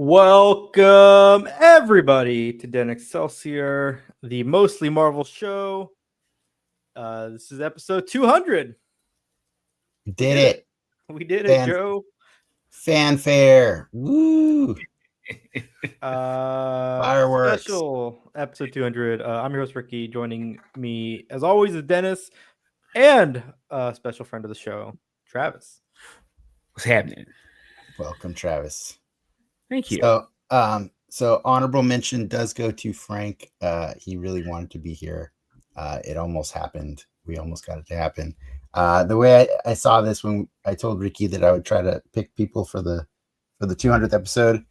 Welcome, everybody, to Den Excelsior, the mostly Marvel show. This is episode 200. We did it. We did it, Joe. Fanfare. Woo. Fireworks. Special episode 200. I'm your host, Ricky. Joining me, as always, is Dennis and a special friend of the show, Travis. What's happening? Welcome, Travis. Thank you. So honorable mention does go to Frank. He really wanted to be here. It almost happened. We almost got it to happen. The way I saw this when I told Ricky that I would try to pick people for the 200th episode.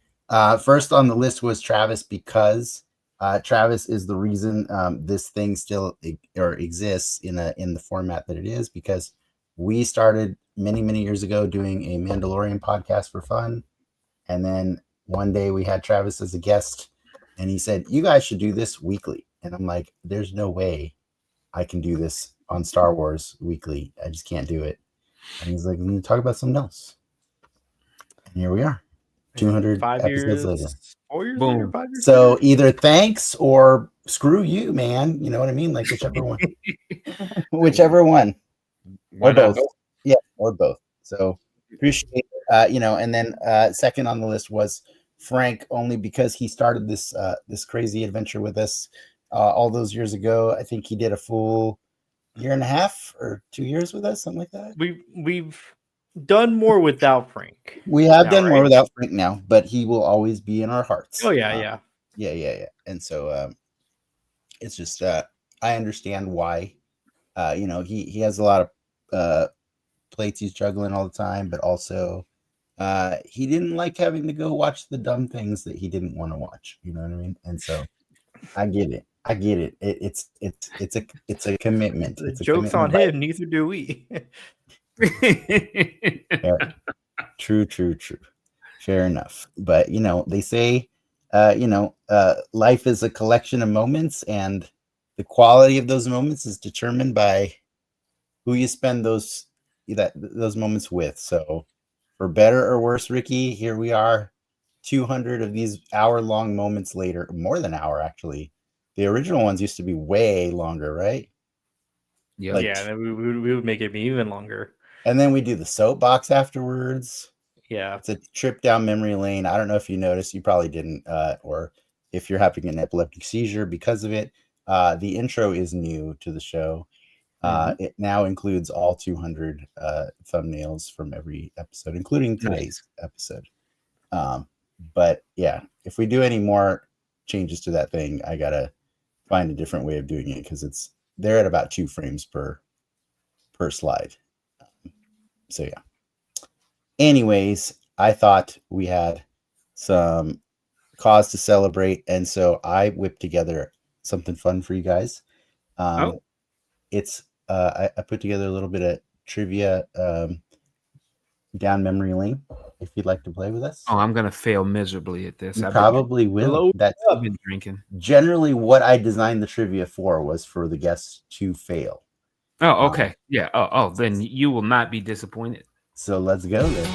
First on the list was Travis, because Travis is the reason this thing still exists in the format that it is, because we started many years ago doing a Mandalorian podcast for fun, and then one day we had Travis as a guest, and he said, "You guys should do this weekly." And I'm like, "There's no way I can do this on Star Wars weekly. I just can't do it." And he's like, "We need to talk about something else." And here we are, 200 episodes later. 4 years Boom. later, 5 years So later. either thanks or screw you, man. You know what I mean? Like whichever one. Whichever one. Or both. Yeah, or both. So appreciate it. And then second on the list was Frank, only because he started this crazy adventure with us all those years ago. I think he did a full year and a half or 2 years with us, something like that. We've done more without Frank. We have now, done more right? without Frank now, but he will always be in our hearts. Oh yeah. Yeah. And so it's just I understand why. He has a lot of plates he's juggling all the time, but also he didn't like having to go watch the dumb things that he didn't want to watch. You know what I mean? And so I get it. It's a commitment. The It's a joke's on commitment. him. Neither do we. Yeah. True. Fair enough. But they say life is a collection of moments, and the quality of those moments is determined by who you spend those moments with. So for better or worse, Ricky, here we are, 200 of these hour-long moments later, more than an hour actually. The original ones used to be way longer, right? Yeah. Like- yeah, we would make it even longer. And then we do the soapbox afterwards. Yeah. It's a trip down memory lane. I don't know if you noticed, you probably didn't, or if you're having an epileptic seizure because of it. The intro is new to the show. It now includes all 200 thumbnails from every episode, including today's episode. But yeah, if we do any more changes to that thing, I gotta find a different way of doing it, because they're at about 2 frames per slide. So yeah. Anyways, I thought we had some cause to celebrate, and so I whipped together something fun for you guys. It's I put together a little bit of trivia down memory lane, if you'd like to play with us. Oh, I'm gonna fail miserably at this. You I've probably will. That's been drinking. generally what I designed the trivia for, was for the guests to fail. Oh, okay. Yeah. Oh, then you will not be disappointed. So let's go then.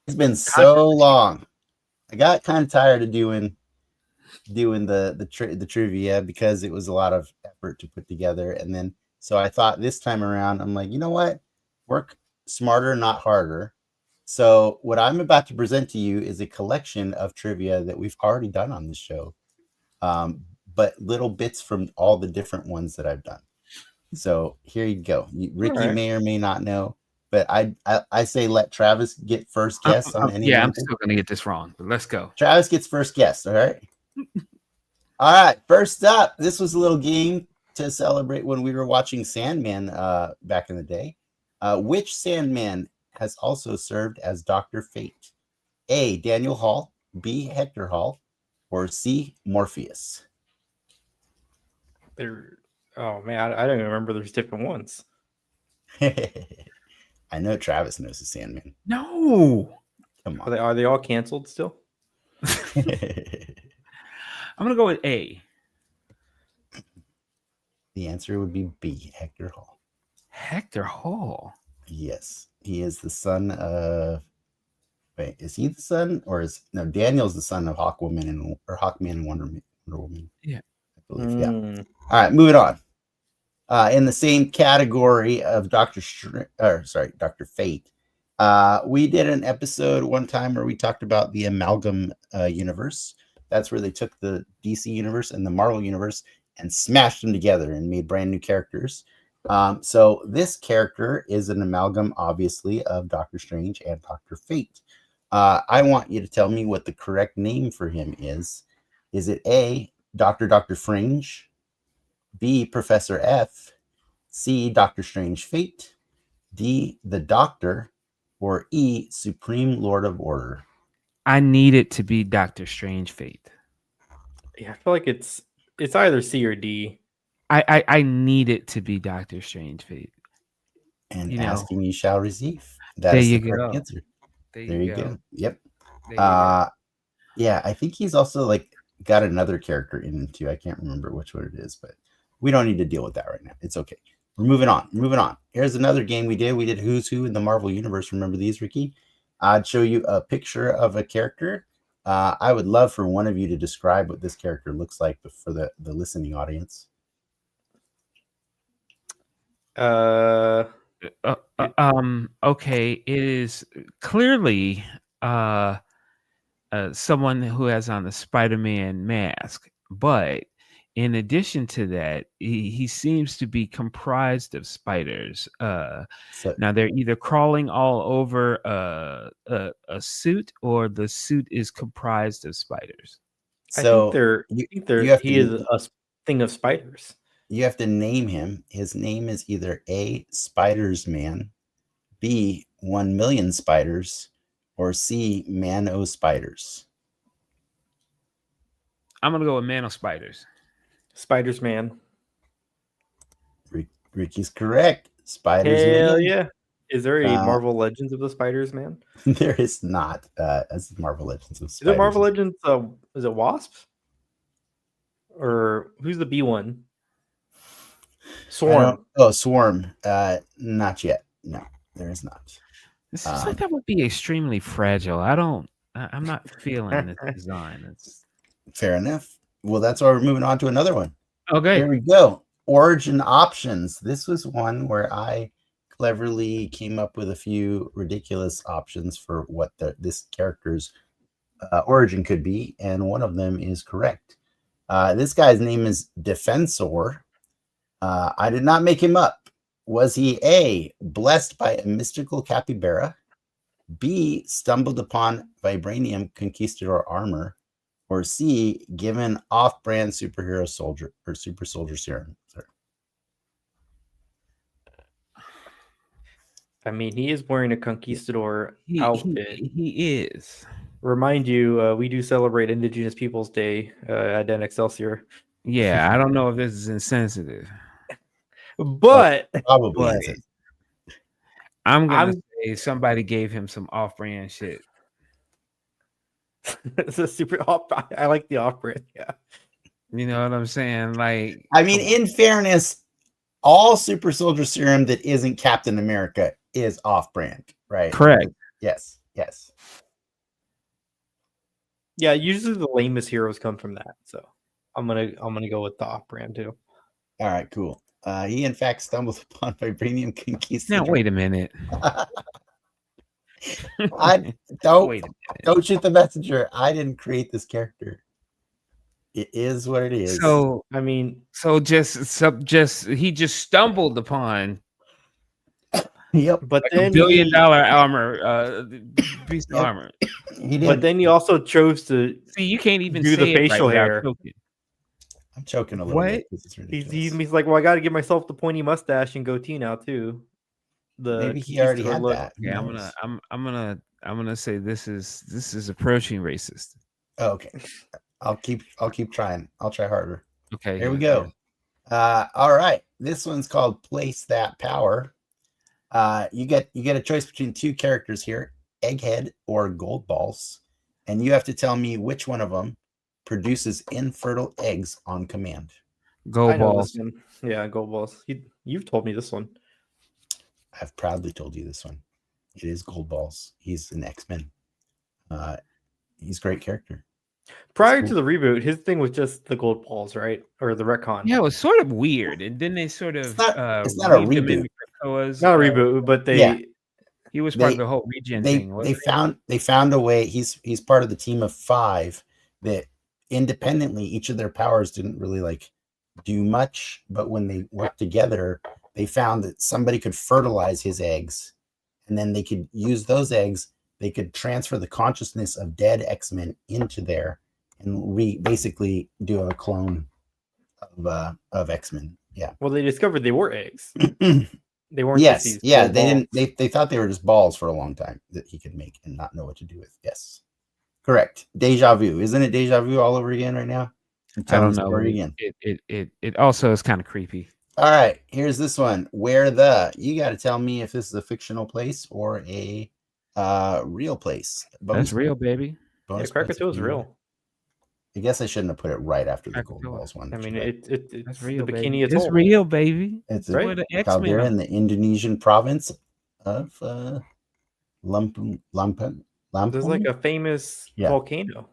It's been so long. I got kind of tired of doing the trivia, because it was a lot of effort to put together. And then so I thought this time around, I'm like, you know what? Work smarter, not harder. So what I'm about to present to you is a collection of trivia that we've already done on this show, but little bits from all the different ones that I've done. So here you go. Ricky may or may not know, but I say let Travis get first guess on any. Yeah, I'm still gonna get this wrong, but let's go. Travis gets first guess. All right. All right. First up, this was a little game to celebrate when we were watching Sandman back in the day. Which Sandman has also served as Dr. Fate? A, Daniel Hall, B, Hector Hall, or C, Morpheus? Oh man, I don't even remember. There's different ones. I know Travis knows the Sandman. No. Come on. Are they all canceled still? I'm gonna go with A. The answer would be B, Hector Hall. Hector Hall. Yes, he is the son of. Wait, is he the son, or is no? Daniel's the son of Hawkman and Wonder Woman. Yeah. I believe. Yeah. All right, moving on. In the same category of Dr. Fate, we did an episode one time where we talked about the amalgam universe. That's where they took the DC universe and the Marvel universe and smashed them together and made brand new characters. So this character is an amalgam, obviously, of Doctor Strange and Dr. Fate. I want you to tell me what the correct name for him is. Is it A, Dr. Fringe, B, Professor F, C, Doctor Strange Fate, D, the Doctor, or E, Supreme Lord of Order? I need it to be Doctor Strange Fate. Yeah, I feel like it's either C or D. I need it to be Doctor Strange Fate. And asking you shall receive. That there is you the correct go. answer. There you go. Yep. There you go. Yeah, I think he's also like got another character in him too. I can't remember which one it is, but we don't need to deal with that right now. It's okay. We're moving on. Here's another game we did. We did Who's Who in the Marvel Universe. Remember these, Ricky? I'd show you a picture of a character. I would love for one of you to describe what this character looks like for the listening audience. Okay, it is clearly someone who has on the Spider-Man mask, but in addition to that, he seems to be comprised of spiders. Now they're either crawling all over a suit, or the suit is comprised of spiders. So he is a thing of spiders. You have to name him. His name is either A, Spiders Man, B, 1 million spiders, or C, Man O Spiders. I'm gonna go with Man O Spiders. Spiders Man. Ricky's correct. Spiders Hell Man. Yeah. Is there a Marvel Legends of the Spiders Man? There is not. As Marvel Legends of Spiders. Is it Marvel Legends? Is it Wasp? Or who's the B one? Swarm. Swarm. Not yet. No, there is not. It seems like that would be extremely fragile. I'm not feeling this design. It's fair enough. Well, that's why we're moving on to another one. Okay. Here we go. Origin options. This was one where I cleverly came up with a few ridiculous options for what this character's origin could be, and one of them is correct. This guy's name is Defensor. I did not make him up. Was he A, blessed by a mystical capybara, B, stumbled upon vibranium conquistador armor, or C, given off-brand superhero soldier or super soldier serum? Sorry. I mean, he is wearing a conquistador outfit. He is. Remind you, we do celebrate Indigenous Peoples Day at Den Excelsior. Yeah, I don't know if this is insensitive. But probably isn't. I'm gonna say somebody gave him some off-brand shit. It's a super off. I like the off-brand. Yeah, you know what I'm saying. Like, I mean, in fairness, all super soldier serum that isn't Captain America is off-brand, right? Correct. Yes. Yeah, usually the lamest heroes come from that, so I'm gonna go with the off-brand too. All right, cool. He in fact stumbled upon vibranium conquistador. Now wait a minute. Don't shoot the messenger. I didn't create this character. It is what it is. So I mean, he just stumbled upon. Yep. But like then $1 billion armor, piece of armor. He did. But then he also chose to see. You can't even do say the facial hair. I'm choking a little bit. He's like, well, I got to give myself the pointy mustache and goatee now too. Maybe he already had that. Yeah, I'm gonna say this is approaching racist. Oh, okay, I'll keep trying. I'll try harder. Okay, here we go. All right, this one's called Place That Power. You get a choice between two characters here, Egghead or Goldballs, and you have to tell me which one of them produces infertile eggs on command. Goldballs. Yeah, Goldballs. You've told me this one. I've proudly told you this one. It is Goldballs. He's an X-Men. He's a great character. Prior to the reboot, his thing was just the gold balls, right? Or the retcon. Yeah, it was sort of weird, and then they sort of it's not a reboot. Not a reboot, but he was part of the whole regen thing. They found a way. He's part of the team of 5 that independently, each of their powers didn't really like do much, but when they worked together, they found that somebody could fertilize his eggs, and then they could use those eggs. They could transfer the consciousness of dead X-Men into there, and basically do a clone of X-Men. Yeah. Well, they discovered they were eggs. They weren't. Yes. Just these Yeah. They balls. didn't. They thought they were just balls for a long time that he could make and not know what to do with. Yes. Correct. Deja vu. Isn't it deja vu all over again right now? I don't know. It also is kind of creepy. All right. Here's this one. You got to tell me if this is a fictional place or a real place. That's real, baby. Yeah, Krakatoa is real. I guess I shouldn't have put it right after the Gold Balls one. I mean, it's real, the Bikini Atoll. It's real, baby. It's right. Caldera in the Indonesian province of Lampung. There's like a famous volcano.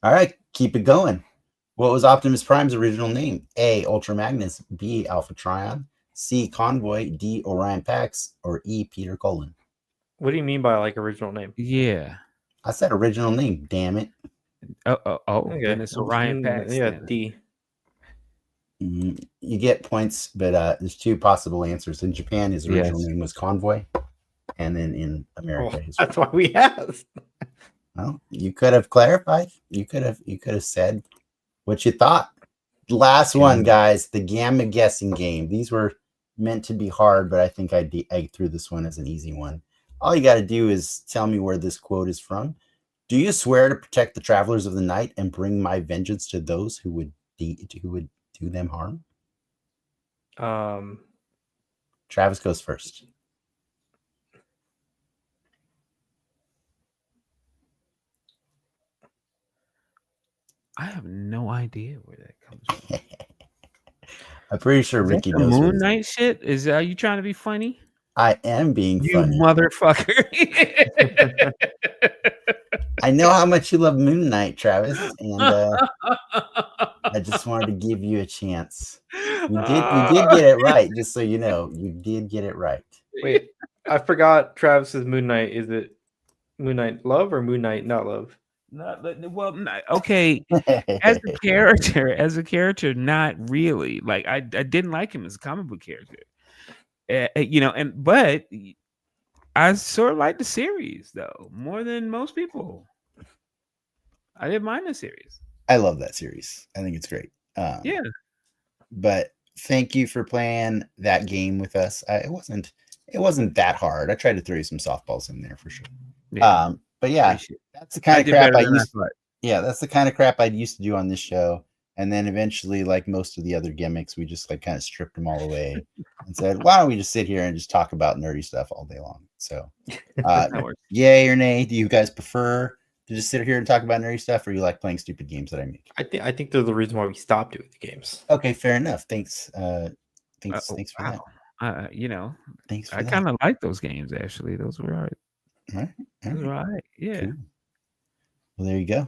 All right, keep it going. What was Optimus Prime's original name? A. Ultra Magnus. B. Alpha Trion. C. Convoy. D. Orion Pax. Or E. Peter Cullen. What do you mean by like original name? Yeah, I said original name. Damn it. Okay. And it's Orion Pax. Yeah, then. D. You get points, but there's 2 possible answers. In Japan, his original name was Convoy, and then in America, that's why we asked. Well, you could have clarified. You could have said what you thought. Last one, guys, the Gamma guessing game. These were meant to be hard, but I think I threw this one as an easy one. All you got to do is tell me where this quote is from. Do you swear to protect the travelers of the night and bring my vengeance to those who would do them harm? Travis goes first. I have no idea where that comes from. I'm pretty sure Ricky knows. Moon Knight shit? Are you trying to be funny? I am being funny. You motherfucker. I know how much you love Moon Knight, Travis, and I just wanted to give you a chance. You did get it right, just so you know. You did get it right. Wait, I forgot Travis's Moon Knight. Is it Moon Knight love or Moon Knight not love? Okay. As a character, not really. Like I didn't like him as a comic book character. But I sort of like the series though more than most people. I didn't mind the series. I love that series. I think it's great. Yeah. But thank you for playing that game with us. It wasn't that hard. I tried to throw you some softballs in there for sure. Yeah. But yeah, that's the kind of crap that's the kind of crap I used to do on this show. And then eventually, like most of the other gimmicks, we just like kind of stripped them all away and said, why don't we just sit here and just talk about nerdy stuff all day long? So yay or nay, do you guys prefer to just sit here and talk about nerdy stuff, or you like playing stupid games that I make? I think they're the reason why we stopped doing the games. Okay, fair enough. Thanks. Thanks for that. Thanks. I kind of like those games actually. Those were all right. All right. Yeah. Cool. Well, there you go.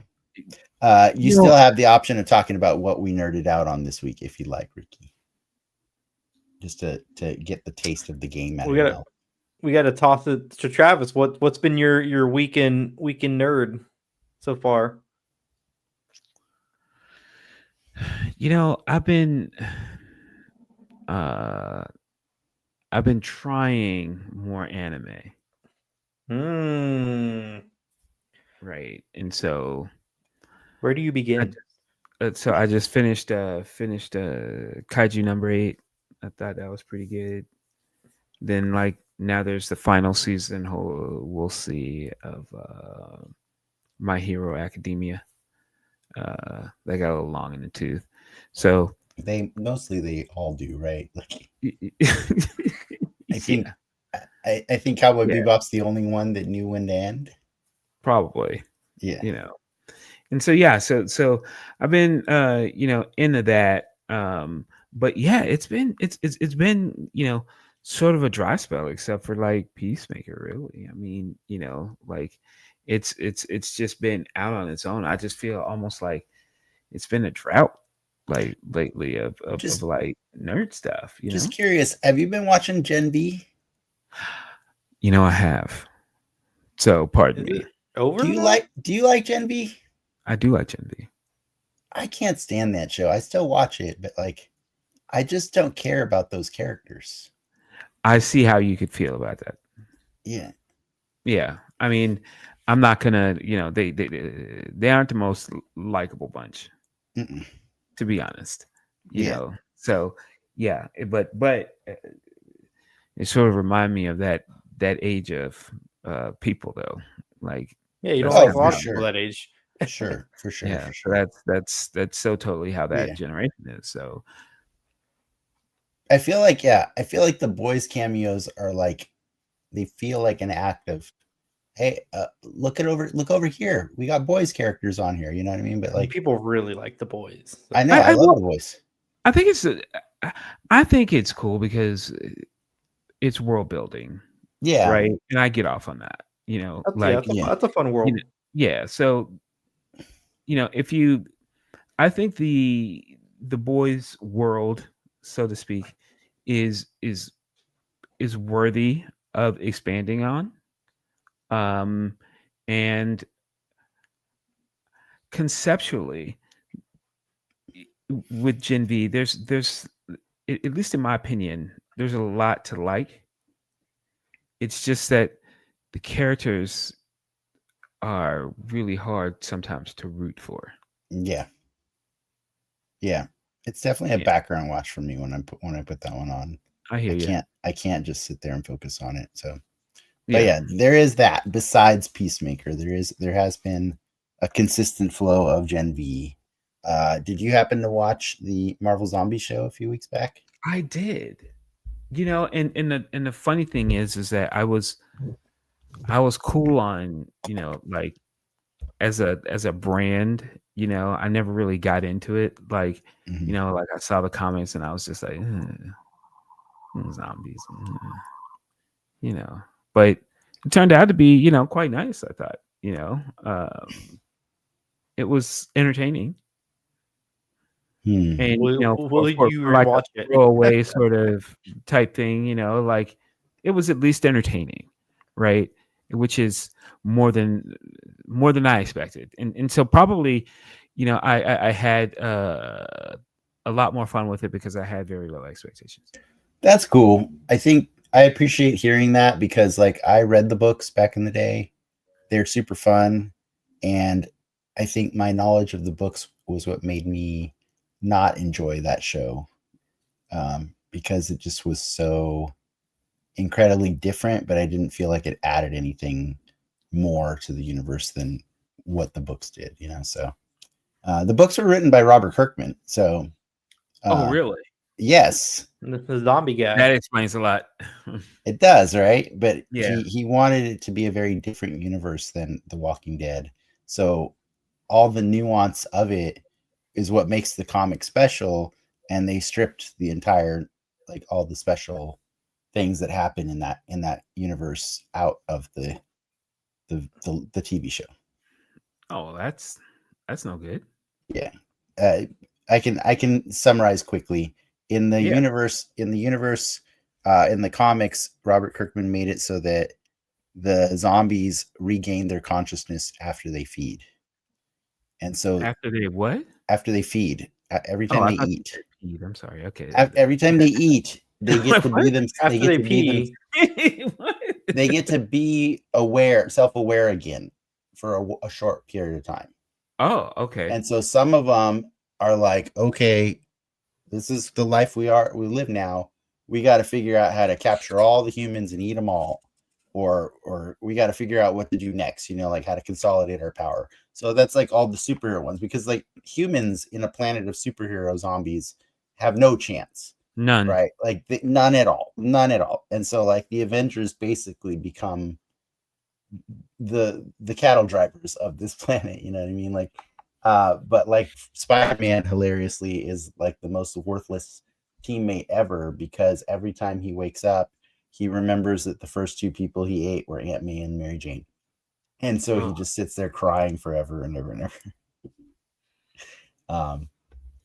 You still have the option of talking about what we nerded out on this week, if you like, Ricky. Just to get the taste of the game. We got to toss it to Travis. What's been your weekend nerd so far? I've been trying more anime. Right, and so where do you begin? So I just finished Kaiju number 8. I thought that was pretty good. Then like now there's the final season. We'll see of My Hero Academia. They got a little long in the tooth, so they all do, right? I think Cowboy Bebop's the only one that knew when to end. Probably. Yeah. And so I've been into that. But yeah, it's been sort of a dry spell, except for like Peacemaker. Really, I mean, like it's just been out on its own. I just feel almost like it's been a drought like lately of Just like nerd stuff. just curious, have you been watching Gen V? I have. So pardon Is me. it over? Do you now? like Gen V? I do like Gen V. I can't stand that show. I still watch it, but like I just don't care about those characters. I see how you could feel about that. Yeah. Yeah. I mean, I'm not gonna, they aren't the most likable bunch, Mm-mm. to be honest. Yeah. So yeah, but it sort of remind me of that age of people though. Like Yeah, you don't that's like Oh, a kinda lot for of how, people sure. that age. Sure. For sure. yeah. For So sure. that's so totally how that Yeah. generation is. So I feel like the boys cameos are like, they feel like an act of, hey, look over here. We got boys characters on here. You know what I mean? But like, People really like the boys. So. I know I love will, the boys. I think I think it's cool because it's world building, Yeah. right? And I get off on that, like That's a fun world. yeah. So if you, I think the boys' world, so to speak, is worthy of expanding on, and conceptually with Gen V, there's at least in my opinion, there's a lot to like. It's just that the characters are really hard sometimes to root for. Yeah. Yeah. It's definitely a Yeah, background watch for me when I put that one on. I hear you. I can't just sit there and focus on it. So, but Yeah, yeah, there is that. Besides Peacemaker, there has been a consistent flow of Gen V. Did you happen to watch the Marvel Zombie show a few weeks back? I did. And the funny thing is that I was cool on like as a brand. I never really got into it. Like Mhm. like I saw the comments and I was just like zombies, but it turned out to be quite nice. I thought it was entertaining. Hmm. And Will you for like a rewatch it? throwaway sort of type thing, like it was at least entertaining, right? Which is more than I expected, and so probably, I had a lot more fun with it because I had very low expectations. That's cool. I think I appreciate hearing that because like I read the books back in the day. They're super fun, and I think my knowledge of the books was what made me not enjoy that show, because it just was so incredibly different, but I didn't feel like it added anything more to the universe than what the books did, So the books were written by Robert Kirkman. So Oh, really? yes, The zombie guy. That explains a lot. it does, right? But Yeah. he wanted it to be a very different universe than The Walking Dead. So all the nuance of it is what makes the comic special, and they stripped the entire, like all the special things that happen in that universe out of the TV show. Oh, that's no good. Yeah. I can summarize quickly. In the Yeah. universe, in the comics, Robert Kirkman made it so that the zombies regain their consciousness after they feed. And so After they what? after they feed, every Oh, time I they thought you eat, said peed. I'm sorry. Okay. every time they eat, they get to be What? them. They After get they to be them. pee, What? They get to be aware, self-aware again for a short period of time. Oh, okay. And so some of them are like, okay, this is the life we live now. We got to figure out how to capture all the humans and eat them all, or we got to figure out what to do next. Like how to consolidate our power. So that's like all the superhero ones, because like humans in a planet of superhero zombies have no chance, None. right? Like none at all. And so like the Avengers basically become the cattle drivers of this planet. You know what I mean? Like, but like Spider-Man hilariously is like the most worthless teammate ever because every time he wakes up, he remembers that the first two people he ate were Aunt May and Mary Jane. And so he just sits there crying forever and ever and ever.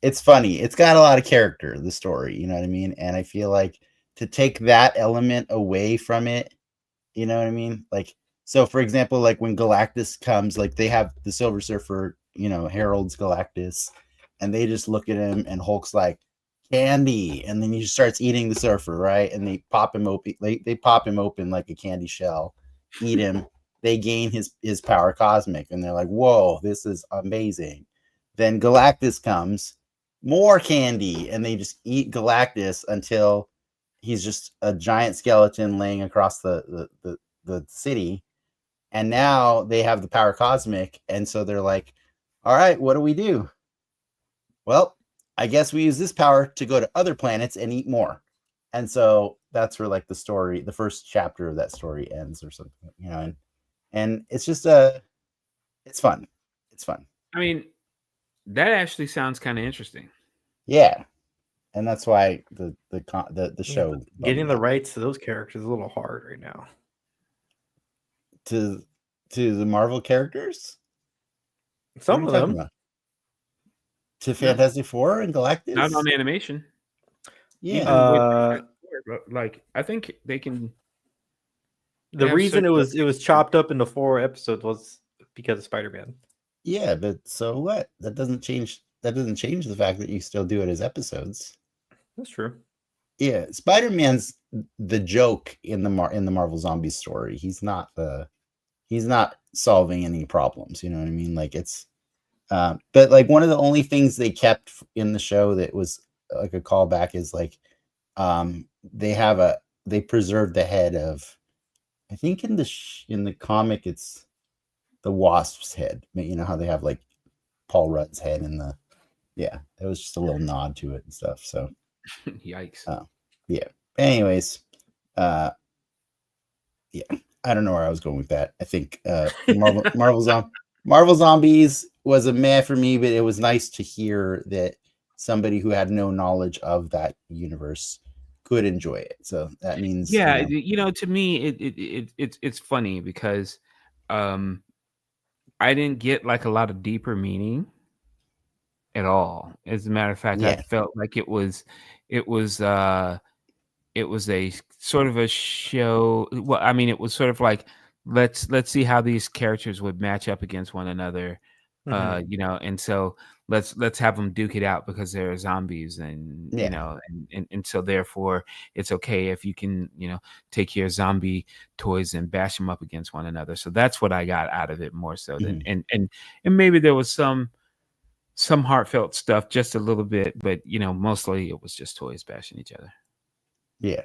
It's funny. It's got a lot of character, the story, you know what I mean? And I feel like to take that element away from it, you know what I mean? Like, so for example, like when Galactus comes, like they have the Silver Surfer, you know, heralds Galactus, and they just look at him and Hulk's like, candy, and then he just starts eating the Surfer, right? And they pop him open, they pop him open like a candy shell, eat him, they gain his power cosmic, and they're like, whoa, this is amazing. Then Galactus comes, more candy, and they just eat Galactus until he's just a giant skeleton laying across the city. And now they have the power cosmic, and so they're like, all right, what do we do? Well, I guess we use this power to go to other planets and eat more. And so that's where like the story, the first chapter of that story ends or something, you know, and it's just it's fun. It's fun. I mean, that actually sounds kind of interesting. Yeah. And that's why the show getting the rights to those characters is a little hard right now. To the Marvel characters? Some of them. About? To Fantastic Four and Galactus? Not on animation. Yeah. Like I think they can. The reason it was chopped up into 4 episodes was because of Spider-Man. Yeah, but so what? That doesn't change the fact that you still do it as episodes. That's true. Yeah, Spider-Man's the joke in the Marvel Zombies story. He's not solving any problems, you know what I mean? Like it's but like one of the only things they kept in the show that was like a callback is like they preserved the head of, I think in the comic it's the Wasp's head. You know how they have like Paul Rudd's head in the, yeah, it was just a little nod to it and stuff. So yikes. Yeah. Anyways, yeah, I don't know where I was going with that. I think Marvel Zombies was a meh for me, but it was nice to hear that somebody who had no knowledge of that universe could enjoy it. So that means, yeah, you know, to me it's funny because I didn't get like a lot of deeper meaning at all. As a matter of fact, I felt like it was a sort of a show. Well, I mean, it was sort of like let's see how these characters would match up against one another. You know, and so let's have them duke it out because they're zombies, and you know, and so therefore it's okay if you can, you know, take your zombie toys and bash them up against one another. So that's what I got out of it more so than and maybe there was some heartfelt stuff, just a little bit, but you know, mostly it was just toys bashing each other. Yeah.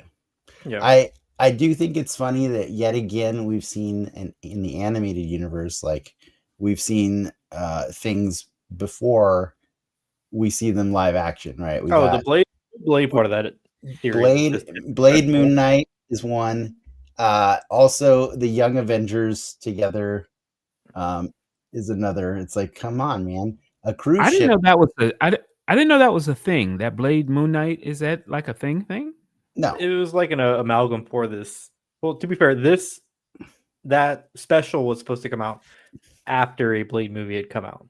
I do think it's funny that yet again we've seen in the animated universe, like we've seen things before we see them live action, right? The Blade part of that theory. Blade Moon Knight is one. Also the Young Avengers together is another. It's like, come on, man. A cruise ship. I didn't know that was I didn't know that was a thing. That Blade Moon Knight, is that like a thing? No, it was like an amalgam for this. Well, to be fair, that special was supposed to come out after a Blade movie had come out.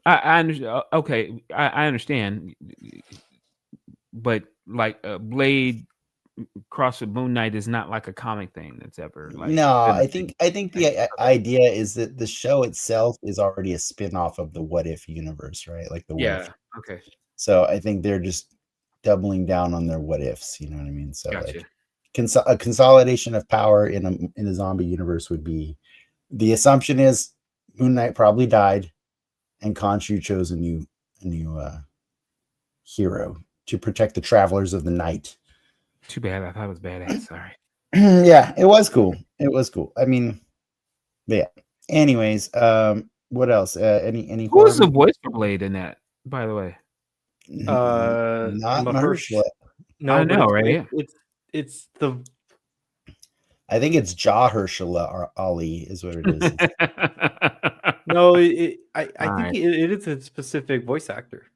I understand. Okay, I understand, but like Blade cross with Moon Knight is not like a comic thing that's ever like. No, I think the idea is that the show itself is already a spin-off of the What If universe, right? Like the What If. Okay. So I think they're just doubling down on their what ifs, you know what I mean? So gotcha. Like a consolidation of power in a zombie universe would be, the assumption is Moon Knight probably died and Khonshu chose a new hero to protect the travelers of the night. Too bad. I thought it was badass. Sorry. Yeah, it was cool. I mean, yeah. Anyways, what else? Any who was the voice for Blade in that, by the way? Not Mahershala. No, I know, right? It's the. I think it's Mahershala or Ali is what it is. No, I think it is a specific voice actor.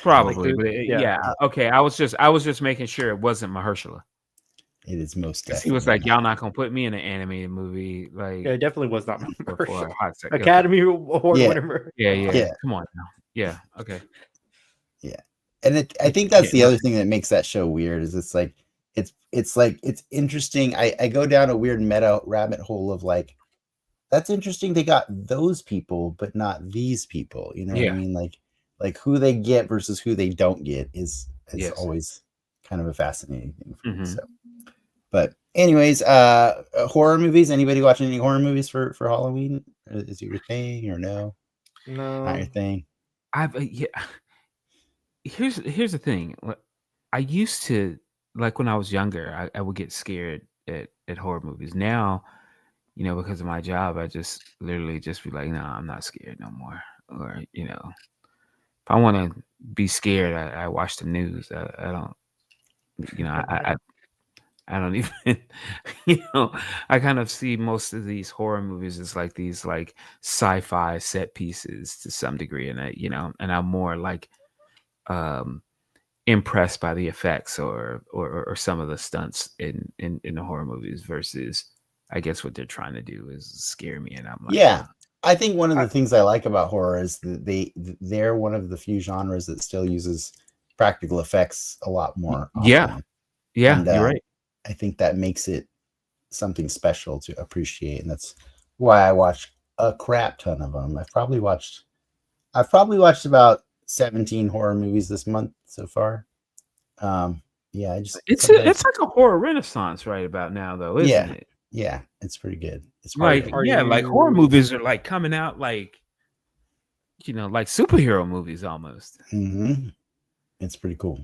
Probably, Like, but yeah. Okay, I was just making sure it wasn't Mahershala. It is most definitely. He was like, "Y'all not gonna put me in an animated movie." Like, yeah, it definitely was not for a hot second. Academy Award Yeah. winner. Yeah. Come on now. Yeah. Okay. Yeah, and I think that's the other thing that makes that show weird is it's like it's interesting. I go down a weird meta rabbit hole of like, that's interesting. They got those people, but not these people. You know what I mean? Like who they get versus who they don't get is always kind of a fascinating thing for me. So, but anyways, horror movies. Anybody watching any horror movies for Halloween? Is it your thing or no? No, Not your thing. Here's the thing. I used to, like, when I was younger, I would get scared at horror movies. Now, because of my job, I just literally just be like, no, I'm not scared no more. Or, if I want to be scared, I watch the news. I don't, I don't even, I kind of see most of these horror movies as like these like sci-fi set pieces to some degree. And and I'm more like, impressed by the effects or some of the stunts in the horror movies versus, I guess, what they're trying to do is scare me, and I'm like, yeah. I think one of the things I like about horror is that they're one of the few genres that still uses practical effects a lot more often. Yeah, and, you're right. I think that makes it something special to appreciate, and that's why I watch a crap ton of them. I've probably watched about 17 horror movies this month so far. Yeah, it's like a horror renaissance right about now, though, isn't it? Yeah, it's pretty good. It's like like horror movies are like coming out like like superhero movies almost. Mm-hmm. It's pretty cool.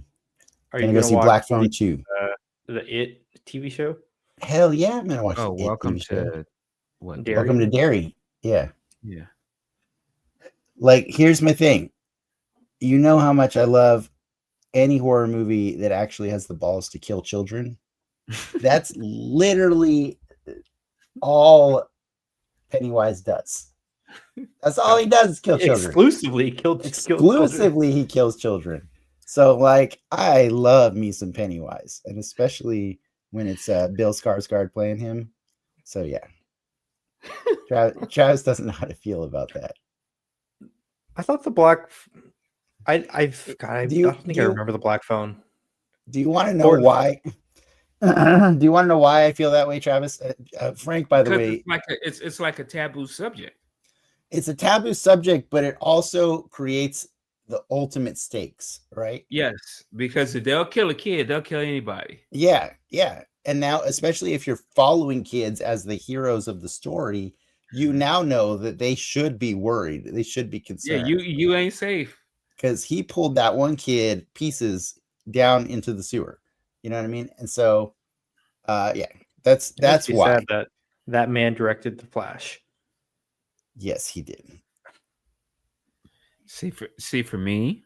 Are you gonna go see Black Phone 2? The It TV show? Hell yeah, I'm gonna watch. Oh, the welcome It TV to what? Derry? Welcome to Derry. Yeah. Yeah. Like, here's my thing. You know how much I love any horror movie that actually has the balls to kill children. That's literally all Pennywise does. That's all he does is kill children. Exclusively, he kills children. So, like, I love me some Pennywise, and especially when it's Bill Skarsgård playing him. So yeah, Travis doesn't know how to feel about that. I thought the black. I don't think I remember the Black Phone. Do you want to know why? Do you want to know why I feel that way, Travis? Frank, by the way, it's like a taboo subject. It's a taboo subject, but it also creates the ultimate stakes, right? Yes, because if they'll kill a kid, they'll kill anybody. Yeah. And now, especially if you're following kids as the heroes of the story, you now know that they should be worried. They should be concerned. Yeah, you ain't safe. Because he pulled that one kid pieces down into the sewer. You know what I mean? And so, yeah, that's why. Sad that man directed The Flash. Yes, he did. See for me,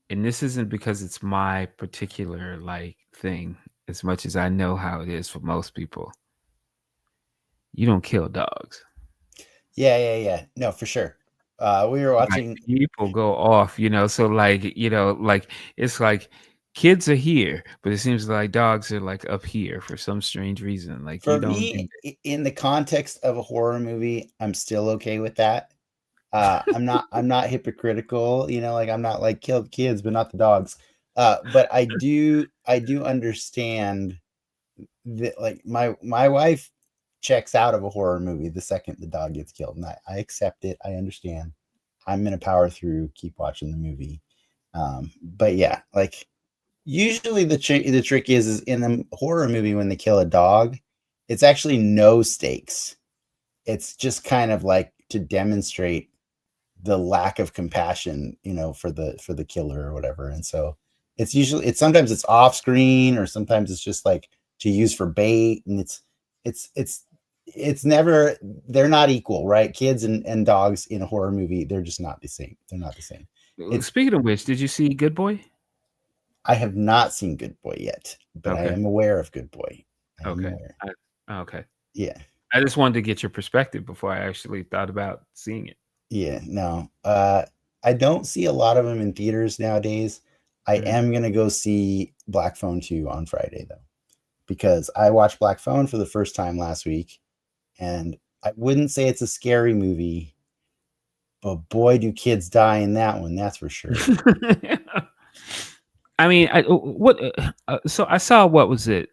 and this isn't because it's my particular like thing, as much as I know how it is for most people. You don't kill dogs. Yeah. No, for sure. We were watching, like, people go off, so like, like it's like kids are here, but it seems like dogs are like up here for some strange reason. Like, for me, in the context of a horror movie, I'm still okay with that. I'm not hypocritical, like I'm not like kill the kids, but not the dogs. But I do understand that, like, my wife checks out of a horror movie the second the dog gets killed, and I accept it. I understand. I'm gonna power through, keep watching the movie. But yeah, like, usually the trick is in a horror movie when they kill a dog, it's actually no stakes. It's just kind of like to demonstrate the lack of compassion, for the killer or whatever. And so sometimes it's off screen, or sometimes it's just like to use for bait, and it's never, they're not equal, right? Kids and dogs in a horror movie, they're just not the same. They're not the same. Speaking of which, did you see Good Boy? I have not seen Good Boy yet, but okay. I am aware of Good Boy. Okay. Yeah. I just wanted to get your perspective before I actually thought about seeing it. Yeah, no. I don't see a lot of them in theaters nowadays. I am gonna go see Black Phone 2 on Friday though, because I watched Black Phone for the first time last week, and I wouldn't say it's a scary movie, but boy, do kids die in that one. That's for sure. I mean, so I saw, what was it?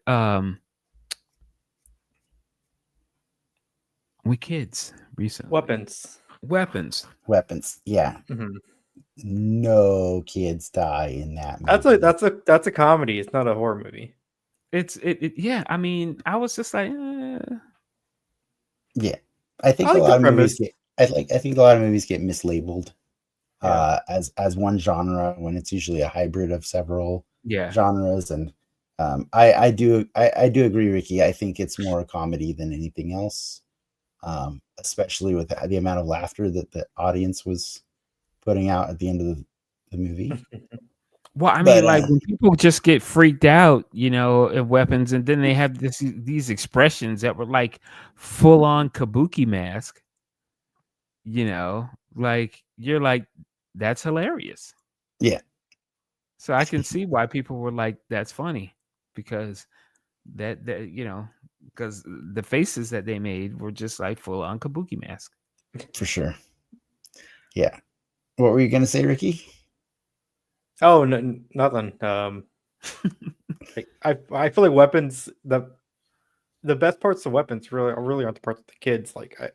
With kids recently. Weapons. Weapons. Yeah. Mm-hmm. No kids die in that movie. That's a comedy. It's not a horror movie. Yeah. I mean, I was just like, yeah. I think I like a lot the of movies premise. I think a lot of movies get mislabeled Yeah. as one genre when it's usually a hybrid of several yeah. genres. And I do agree, Ricky. I think it's more a comedy than anything else, especially with the amount of laughter that the audience was putting out at the end of the movie. Well, I mean, like when people just get freaked out, of weapons, and then they have these expressions that were like full on kabuki mask. Like you're like, that's hilarious. Yeah. So I can see why people were like, that's funny, because because the faces that they made were just like full on kabuki mask. For sure. Yeah. What were you gonna say, Ricky? Oh, no, nothing. I feel like weapons. The best parts of weapons really aren't the parts of the kids. Like I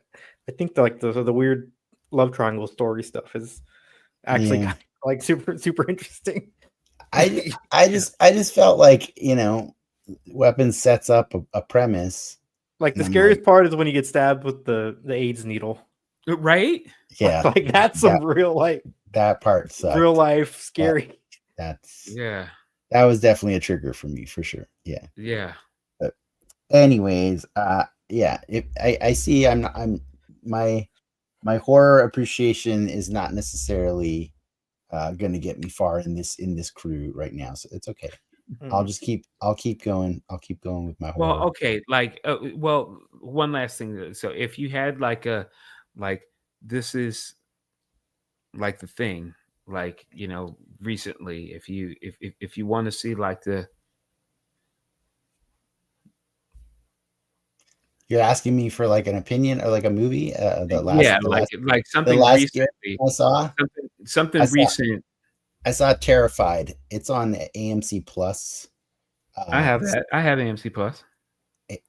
think the weird love triangle story stuff is actually kind of, like super interesting. I just felt like weapons sets up a premise. Like the scariest part is when you get stabbed with the AIDS needle. Right? Yeah. Like that's some real like that part sucked. Real life scary. That was definitely a trigger for me for sure. Yeah. Yeah. But anyways, yeah. I see. My horror appreciation is not necessarily going to get me far in this crew right now, so it's okay. I'll keep going with my horror. Well, okay, like one last thing. So if you had this is like the thing, like recently, if you want to see like you're asking me for like an opinion or like a movie, like something recently I saw something recent. I saw Terrified. It's on AMC Plus. I have that. I have AMC Plus.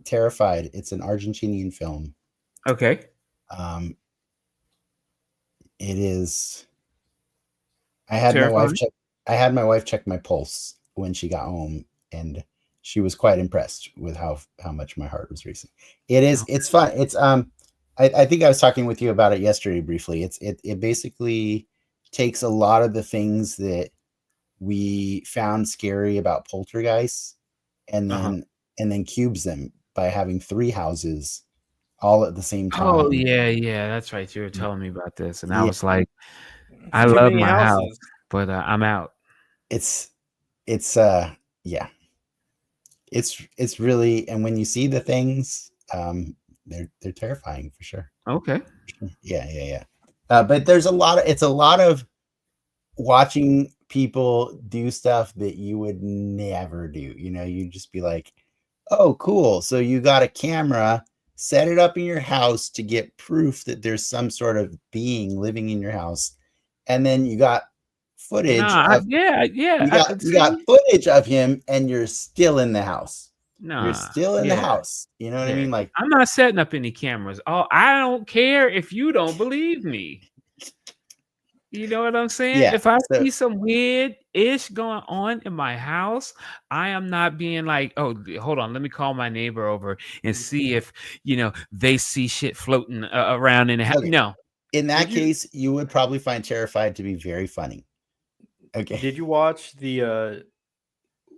Terrified. It's an Argentinian film. Okay. It is. I had my wife check my pulse when she got home, and she was quite impressed with how much my heart was racing. It's fun. It's I think I was talking with you about it yesterday briefly. It basically takes a lot of the things that we found scary about Poltergeist and then cubes them by having 3 houses all at the same time. Oh yeah, that's right. You were telling me about this, and I was like, I love my house, but I'm out. It's really, and when you see the things, they're terrifying for sure. Okay. Yeah. But there's a lot of watching people do stuff that you would never do. You'd just be like, oh, cool. So you got a camera, set it up in your house to get proof that there's some sort of being living in your house. And then you got footage. You got footage of him and you're still in the house. You're still in the house. You know what I mean? Like, I'm not setting up any cameras. Oh, I don't care if you don't believe me. You know what I'm saying? Yeah, if I see some weird ish going on in my house, I am not being like, oh, hold on, let me call my neighbor over and see if they see shit floating around in the house. Okay. No. In that case, you would probably find Terrified to be very funny. Okay. Did you watch the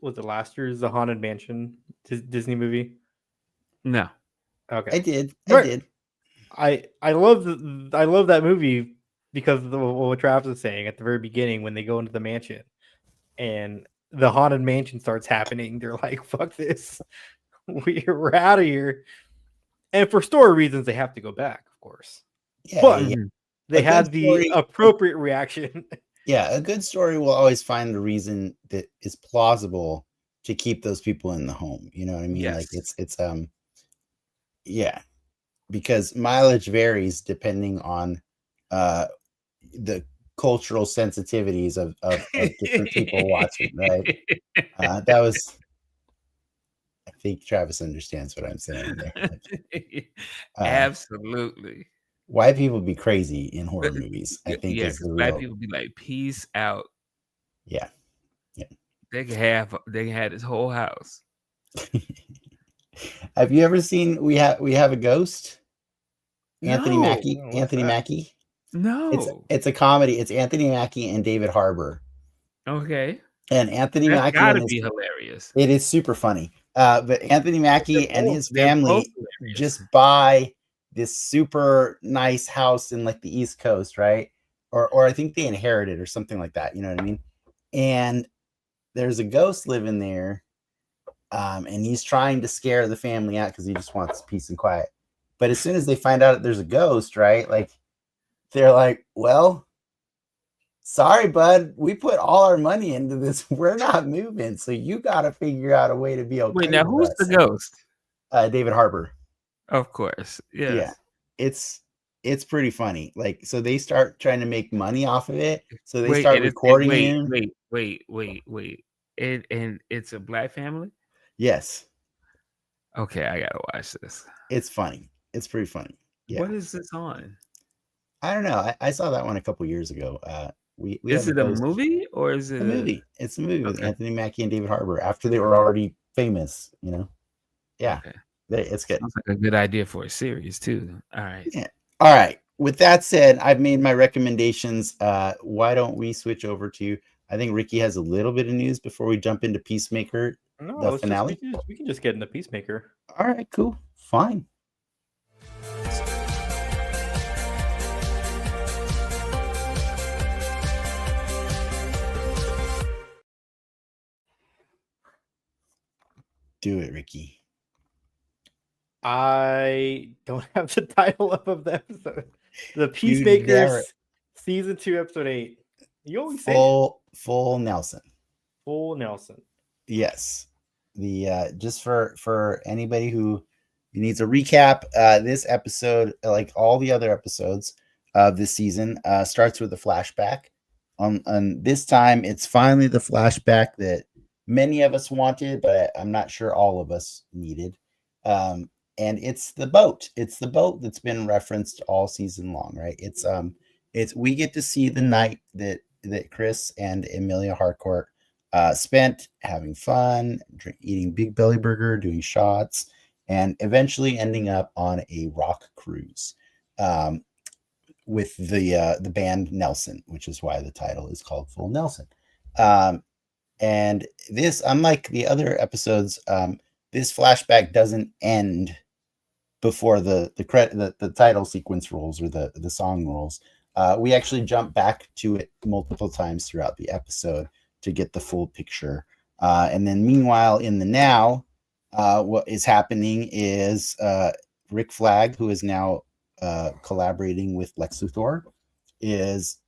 was it last year's The Haunted Mansion Disney movie? No. Okay. I did. I love that movie because of what Travis was saying at the very beginning when they go into the mansion and the haunted mansion starts happening. They're like, fuck this. We're out of here. And for story reasons, they have to go back, of course. Yeah, but They had the appropriate reaction. Yeah, a good story will always find the reason that is plausible to keep those people in the home. You know what I mean? Yes. Like it's yeah, because mileage varies depending on the cultural sensitivities of different people watching, right? That was, I think Travis understands what I'm saying there. Absolutely. White people be crazy in horror movies, I think, Yeah, is the black real. people be like, peace out. Yeah. They can have this whole house. Have you ever seen We Have a Ghost? Anthony No. Mackie. What's Anthony that? Mackie. No. It's a comedy. It's Anthony Mackie and David Harbour. Okay. And Anthony That's Mackie gotta and his, be hilarious. it is super funny. But Anthony Mackie and his They're both family hilarious. just buy this super nice house in like the East Coast, right? Or I think they inherited or something like that. You know what I mean? And there's a ghost living there, and he's trying to scare the family out because he just wants peace and quiet. But as soon as they find out that there's a ghost, right? Like they're like, well, sorry, bud, we put all our money into this. We're not moving. So you got to figure out a way to be okay. Wait, now who's the ghost? David Harbour. Of course. Yes. Yeah. It's pretty funny. Like, so they start trying to make money off of it. So they Wait, start and recording him. Wait. And it's a black family? Yes. Okay, I gotta watch this. It's funny. It's pretty funny. Yeah. What is this on? I don't know. I saw that one a couple years ago. We Is it a movie or is it a movie? It's a movie with Okay. Anthony Mackie and David Harbour after they were already famous, you know? Yeah. Okay. It's good. Sounds like a good idea for a series too. All right. Yeah. All right. With that said, I've made my recommendations. Why don't we switch over to, I think Ricky has a little bit of news before we jump into Peacemaker, the finale. We can just get into Peacemaker. All right, cool. Fine. Do it, Ricky. I don't have the title up of the episode. The Peacemaker season 2, episode 8. You always say Full Nelson. Full Nelson. Yes. The just for anybody who needs a recap, this episode, like all the other episodes of this season, starts with a flashback. On this time, it's finally the flashback that many of us wanted, but I'm not sure all of us needed. And it's the boat. It's the boat that's been referenced all season long, right? It's we get to see the night that Chris and Emilia Harcourt spent having fun, eating Big Belly Burger, doing shots, and eventually ending up on a rock cruise with the band Nelson, which is why the title is called Full Nelson. And this, unlike the other episodes, this flashback doesn't end before the title sequence rolls or the song rolls. We actually jump back to it multiple times throughout the episode to get the full picture. And then meanwhile, in the now, what is happening is Rick Flag, who is now collaborating with Lex Luthor, is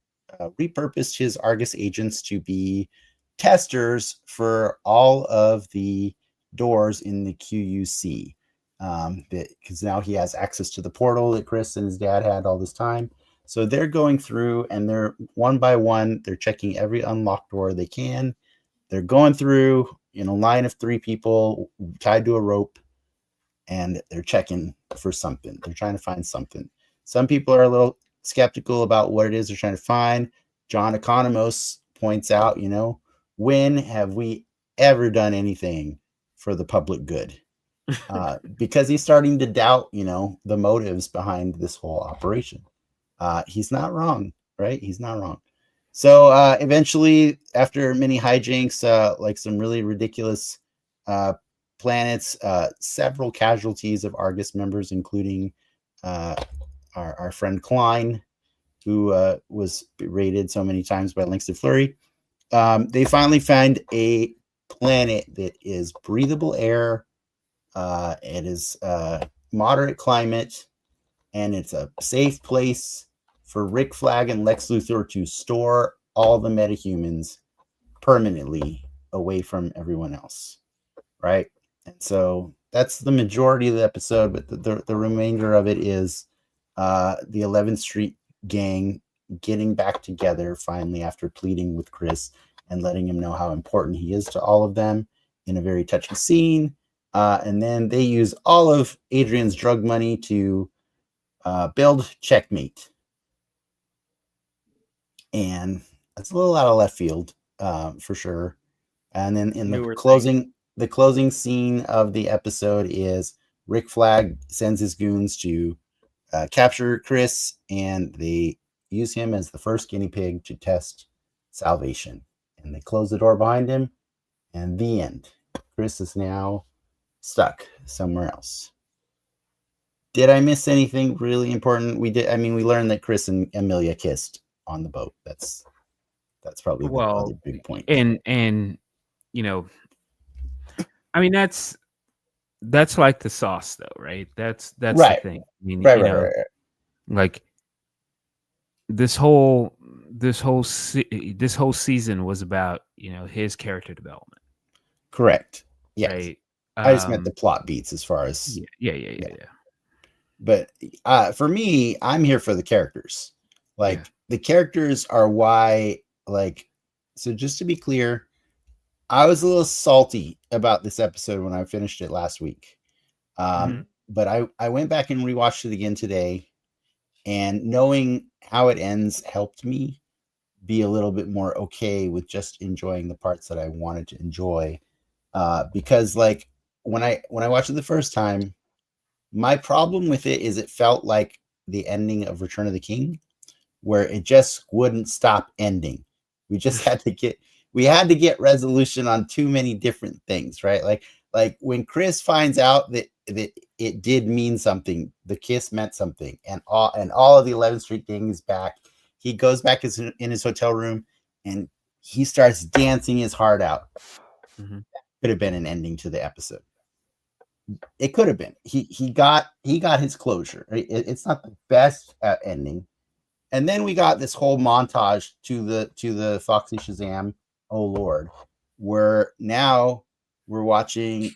repurposed his Argus agents to be testers for all of the doors in the QUC. Because now he has access to the portal that Chris and his dad had all this time. So they're going through and they're one by one, they're checking every unlocked door they can. They're going through in a line of 3 people tied to a rope, and they're checking for something. They're trying to find something. Some people are a little skeptical about what it is they're trying to find. John Economos points out, when have we ever done anything for the public good? Because he's starting to doubt, the motives behind this whole operation. He's not wrong, right? He's not wrong. So eventually, after many hijinks, like some really ridiculous planets, several casualties of Argus members, including our friend Klein, who was raided so many times by Langston Flurry, they finally find a planet that is breathable air. It is moderate climate, and it's a safe place for Rick Flag and Lex Luthor to store all the metahumans permanently away from everyone else, right? And so that's the majority of the episode, but the remainder of it is the 11th Street gang getting back together finally after pleading with Chris and letting him know how important he is to all of them in a very touching scene. And then they use all of Adrian's drug money to build Checkmate. And that's a little out of left field, for sure. And then in the closing scene of the episode is Rick Flag sends his goons to capture Chris, and they use him as the first guinea pig to test salvation. And they close the door behind him, and the end. Chris is now stuck somewhere else. Did I miss anything really important? We did. I mean, we learned that Chris and Amelia kissed on the boat. That's probably the other big point. And you know, I mean, that's like the sauce, though, right? That's right. The thing. I mean, right. Like this whole season was about, his character development. Correct. Yes. Right. I just meant the plot beats as far as yeah. But for me, I'm here for the characters. Like the characters are why. Like, so just to be clear, I was a little salty about this episode when I finished it last week. But I went back and rewatched it again today, and knowing how it ends helped me be a little bit more okay with just enjoying the parts that I wanted to enjoy. Because like when I watched it the first time, my problem with it is it felt like the ending of Return of the King, where it just wouldn't stop ending. We just had to get resolution on too many different things, right? Like when Chris finds out that it did mean something, the kiss meant something, and all of the 11th Street gang is back. He goes back in his hotel room and he starts dancing his heart out. Could have been an ending to the episode. It could have been. He got his closure. It's not the best ending. And then we got this whole montage to the Foxy Shazam, oh Lord, where now we're watching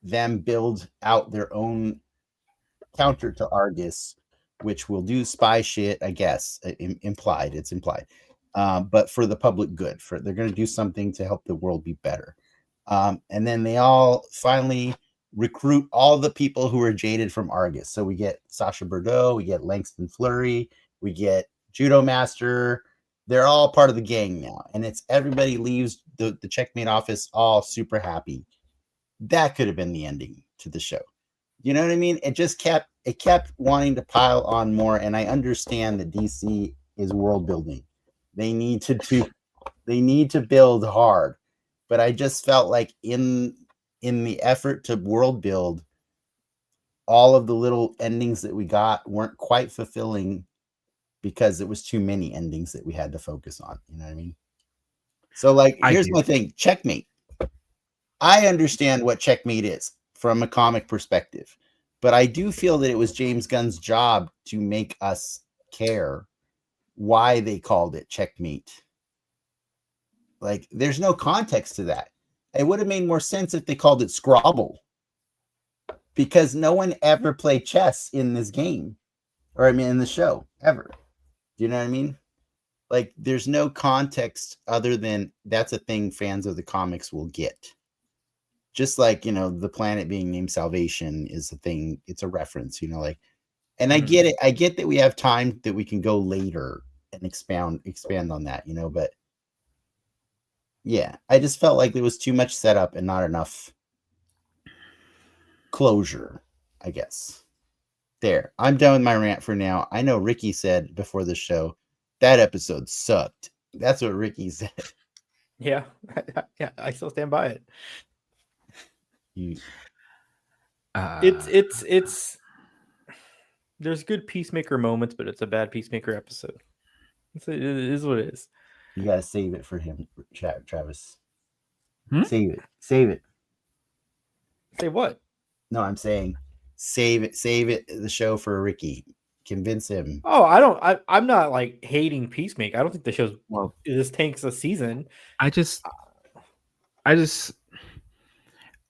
them build out their own counter to Argus, which will do spy shit, I guess. It's implied. But for the public good. They're going to do something to help the world be better. And then they all finally recruit all the people who are jaded from Argus. So we get Sasha Bordeaux, we get Langston Fleury, we get Judo Master. They're all part of the gang now, and it's everybody leaves the Checkmate office all super happy. That could have been the ending to the show. You know what I mean? It kept wanting to pile on more, and I understand that DC is world building. They need to build hard, but I just felt like in the effort to world build, all of the little endings that we got weren't quite fulfilling because it was too many endings that we had to focus on. You know what I mean? So like, here's my thing. Checkmate. I understand what Checkmate is from a comic perspective, but I do feel that it was James Gunn's job to make us care why they called it Checkmate. Like, there's no context to that. It would have made more sense if they called it Scrabble, because no one ever played chess in this game, or I mean in the show, ever. Do you know what I mean? Like, there's no context other than that's a thing fans of the comics will get. Just like, the planet being named Salvation is a thing. It's a reference, like, and I get it. I get that we have time that we can go later and expand on that, but yeah, I just felt like there was too much setup and not enough closure, I guess. There, I'm done with my rant for now. I know Ricky said before the show that episode sucked. That's what Ricky said. Yeah, I still stand by it. It's there's good Peacemaker moments, but it's a bad Peacemaker episode. It is what it is. You gotta save it for him, Travis. Save it. Say what? No, I'm saying save it. The show for Ricky. Convince him. Oh, I'm not like hating Peacemaker. I don't think the show's this tanks a season. I just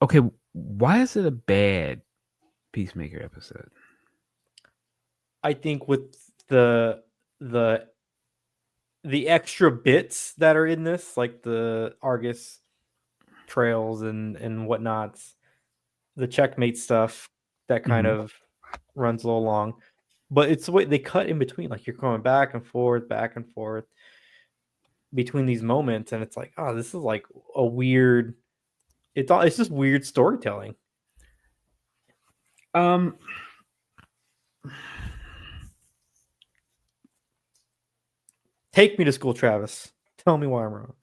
okay. Why is it a bad Peacemaker episode? I think with the extra bits that are in this, like the Argus trails and whatnots, the checkmate stuff that kind of runs a little long, but it's the way they cut in between. Like you're going back and forth between these moments, and it's like, oh, this is like a weird. It's just weird storytelling. Take me to school, Travis. Tell me why I'm wrong.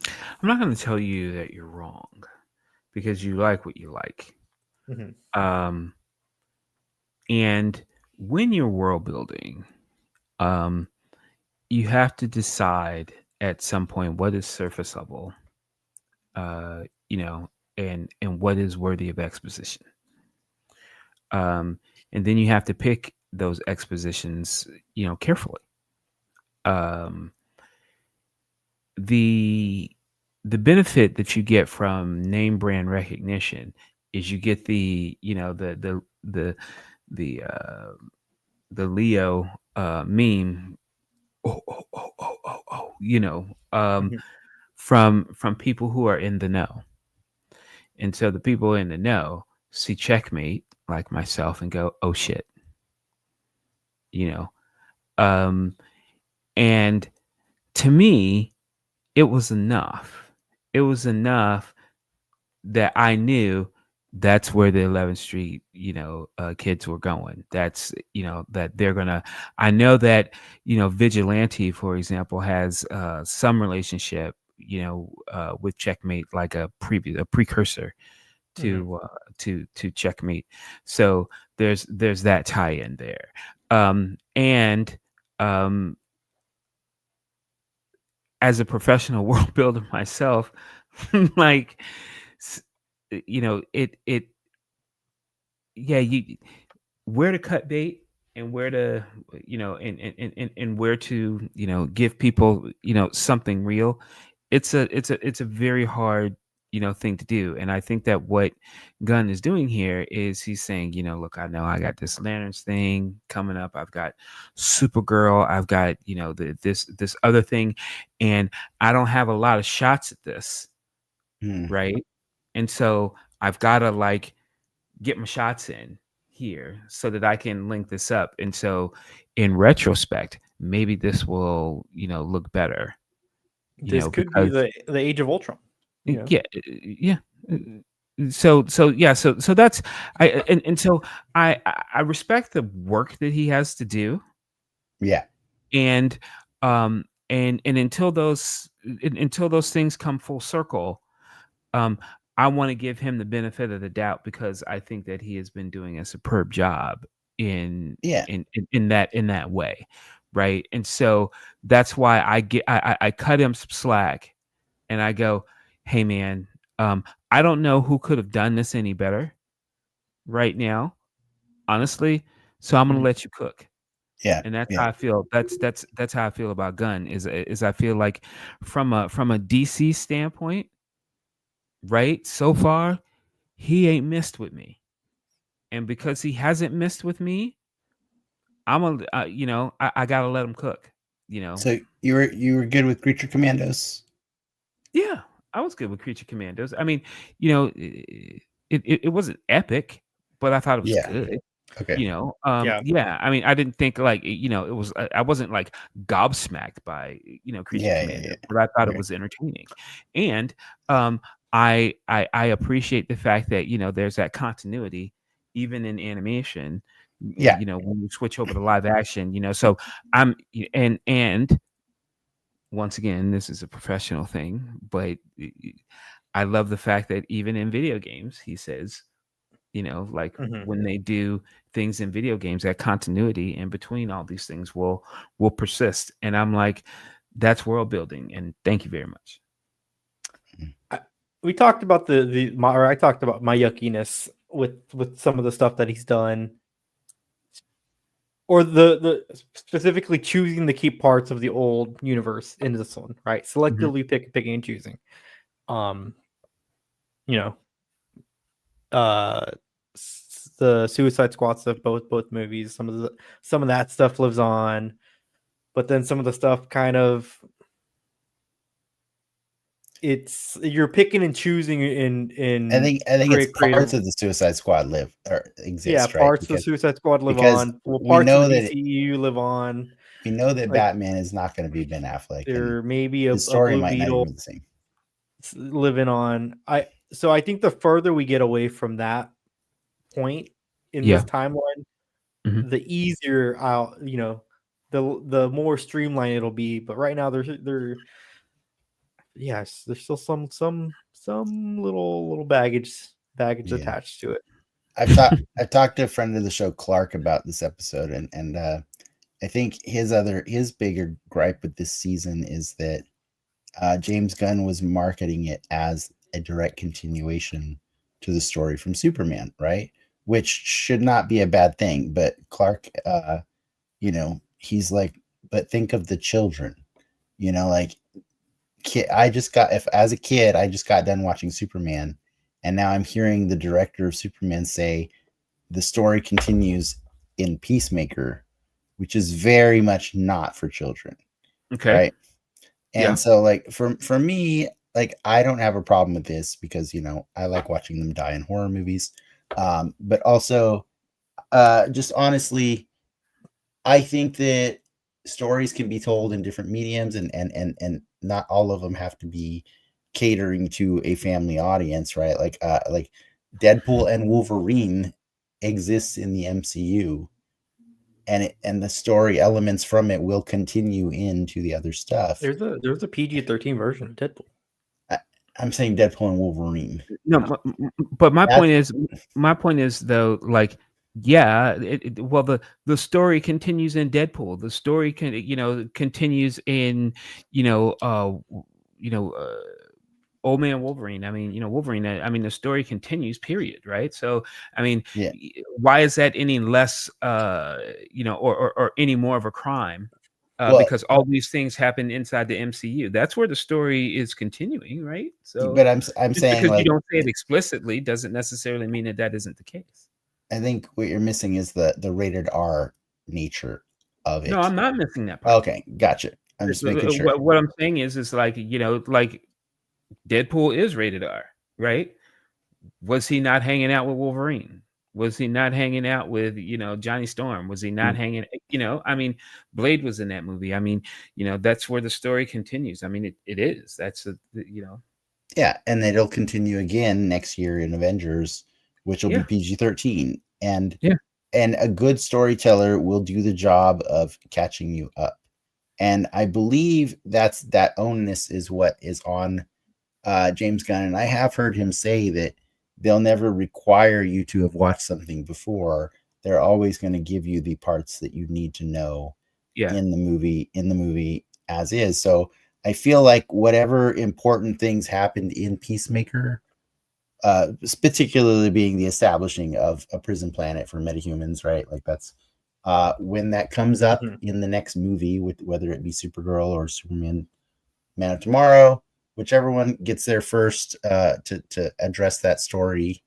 I'm not going to tell you that you're wrong because you like what you like. Mm-hmm. And when you're world building, you have to decide at some point what is surface level, and what is worthy of exposition. And then you have to pick those expositions, carefully. The benefit that you get from name brand recognition is you get the Leo meme, from people who are in the know. And so the people in the know see checkmate like myself and go, oh shit. And to me, it was enough. It was enough that I knew that's where the 11th Street, kids were going. That's, that they're gonna. I know that, Vigilante, for example, has some relationship, with checkmate, like a precursor to checkmate. So there's that tie in there, and as a professional world builder myself, like, where to cut bait and where to, and where to, give people, something real. It's a very hard, thing to do. And I think that what Gunn is doing here is he's saying, look, I know I got this Lanterns thing coming up. I've got Supergirl. I've got, this other thing, and I don't have a lot of shots at this. Right. And so I've got to like get my shots in here so that I can link this up. And so in retrospect, maybe this will, look better. This could be the Age of Ultron. Yeah. So that's and so I respect the work that he has to do. Yeah. And until those things come full circle, I want to give him the benefit of the doubt because I think that he has been doing a superb job in that way, right? And so that's why I cut him some slack, and I go, hey man, I don't know who could have done this any better right now, honestly. So I'm gonna let you cook. Yeah, and that's how I feel. That's how I feel about Gunn. Is I feel like from a DC standpoint, right? So far, he ain't missed with me, and because he hasn't missed with me, I'm I gotta let him cook. So you were good with Creature Commandos? Yeah, I was good with Creature Commandos. I mean, it wasn't epic, but I thought it was good. Okay. Yeah. I mean, I didn't think like it was. I wasn't like gobsmacked by Creature Commandos, but I thought it was entertaining, and I appreciate the fact that there's that continuity even in animation. When you switch over to live action, so I'm and once again, this is a professional thing, but I love the fact that even in video games, he says, when they do things in video games, that continuity in between all these things will persist. And I'm like, that's world building. And thank you very much. We talked about I talked about my yuckiness with some of the stuff that he's done. or the specifically choosing to keep parts of the old universe into this one, right? Selectively picking and choosing. You know, the Suicide Squad stuff, both movies. Some of that stuff lives on, but then some of the stuff kind of you're picking and choosing in I think it's parts creative. of the Suicide Squad live or Yeah, exist, right? parts of the Suicide Squad live because on. Well, we parts of know the that DCEU live on. we know that Like, Batman is not going to be Ben Affleck, and there may be a the story Blue might not even Beetle be the same. living on. So I think the further we get away from that point in Yeah. this timeline, Mhm. the easier the more streamlined it'll be. But right now there's still some little baggage Yeah. attached to it. I've talked to a friend of the show, Clark, about this episode, and I think his bigger gripe with this season is that James Gunn was marketing it as a direct continuation to the story from Superman, right? Which should not be a bad thing. But Clark, he's like, but think of the children, like as a kid, I just got done watching Superman, and now I'm hearing the director of Superman say the story continues in Peacemaker, which is very much not for children, Okay. right? And Yeah. so, like, for me, like, I don't have a problem with this because I like watching them die in horror movies, but also, just honestly, I think that stories can be told in different mediums, and not all of them have to be catering to a family audience, right? Like Deadpool and Wolverine exists in the MCU, and the story elements from it will continue into the other stuff. There's a PG-13 version of Deadpool. I'm saying Deadpool and Wolverine. No, but my point is though, like, yeah, well, the story continues in Deadpool. The story continues in Old Man Wolverine. I mean, Wolverine. I mean, the story continues. Period. Right. So, I mean, Yeah. why is that any less, or any more of a crime? Well, because all these things happen inside the MCU. That's where the story is continuing, right? So, but I'm just saying, because like, you don't say it explicitly doesn't necessarily mean that isn't the case. I think what you're missing is the rated R nature of it. No, I'm not missing that part. Okay, gotcha. I'm just making sure. What I'm saying is like, like Deadpool is rated R, right? Was he not hanging out with Wolverine? Was he not hanging out with, Johnny Storm? Was he not hanging, I mean, Blade was in that movie. I mean, that's where the story continues. I mean, it is. That's Yeah, and it'll continue again next year in Avengers, which will be PG-13. And a good storyteller will do the job of catching you up. And I believe that onus is what is on James Gunn. And I have heard him say that they'll never require you to have watched something before. They're always going to give you the parts that you need to know in the movie as is. So I feel like whatever important things happened in Peacemaker, particularly being the establishing of a prison planet for metahumans, right? Like that's when that comes up in the next movie, with whether it be Supergirl or Superman, Man of Tomorrow, whichever one gets there first to address that story.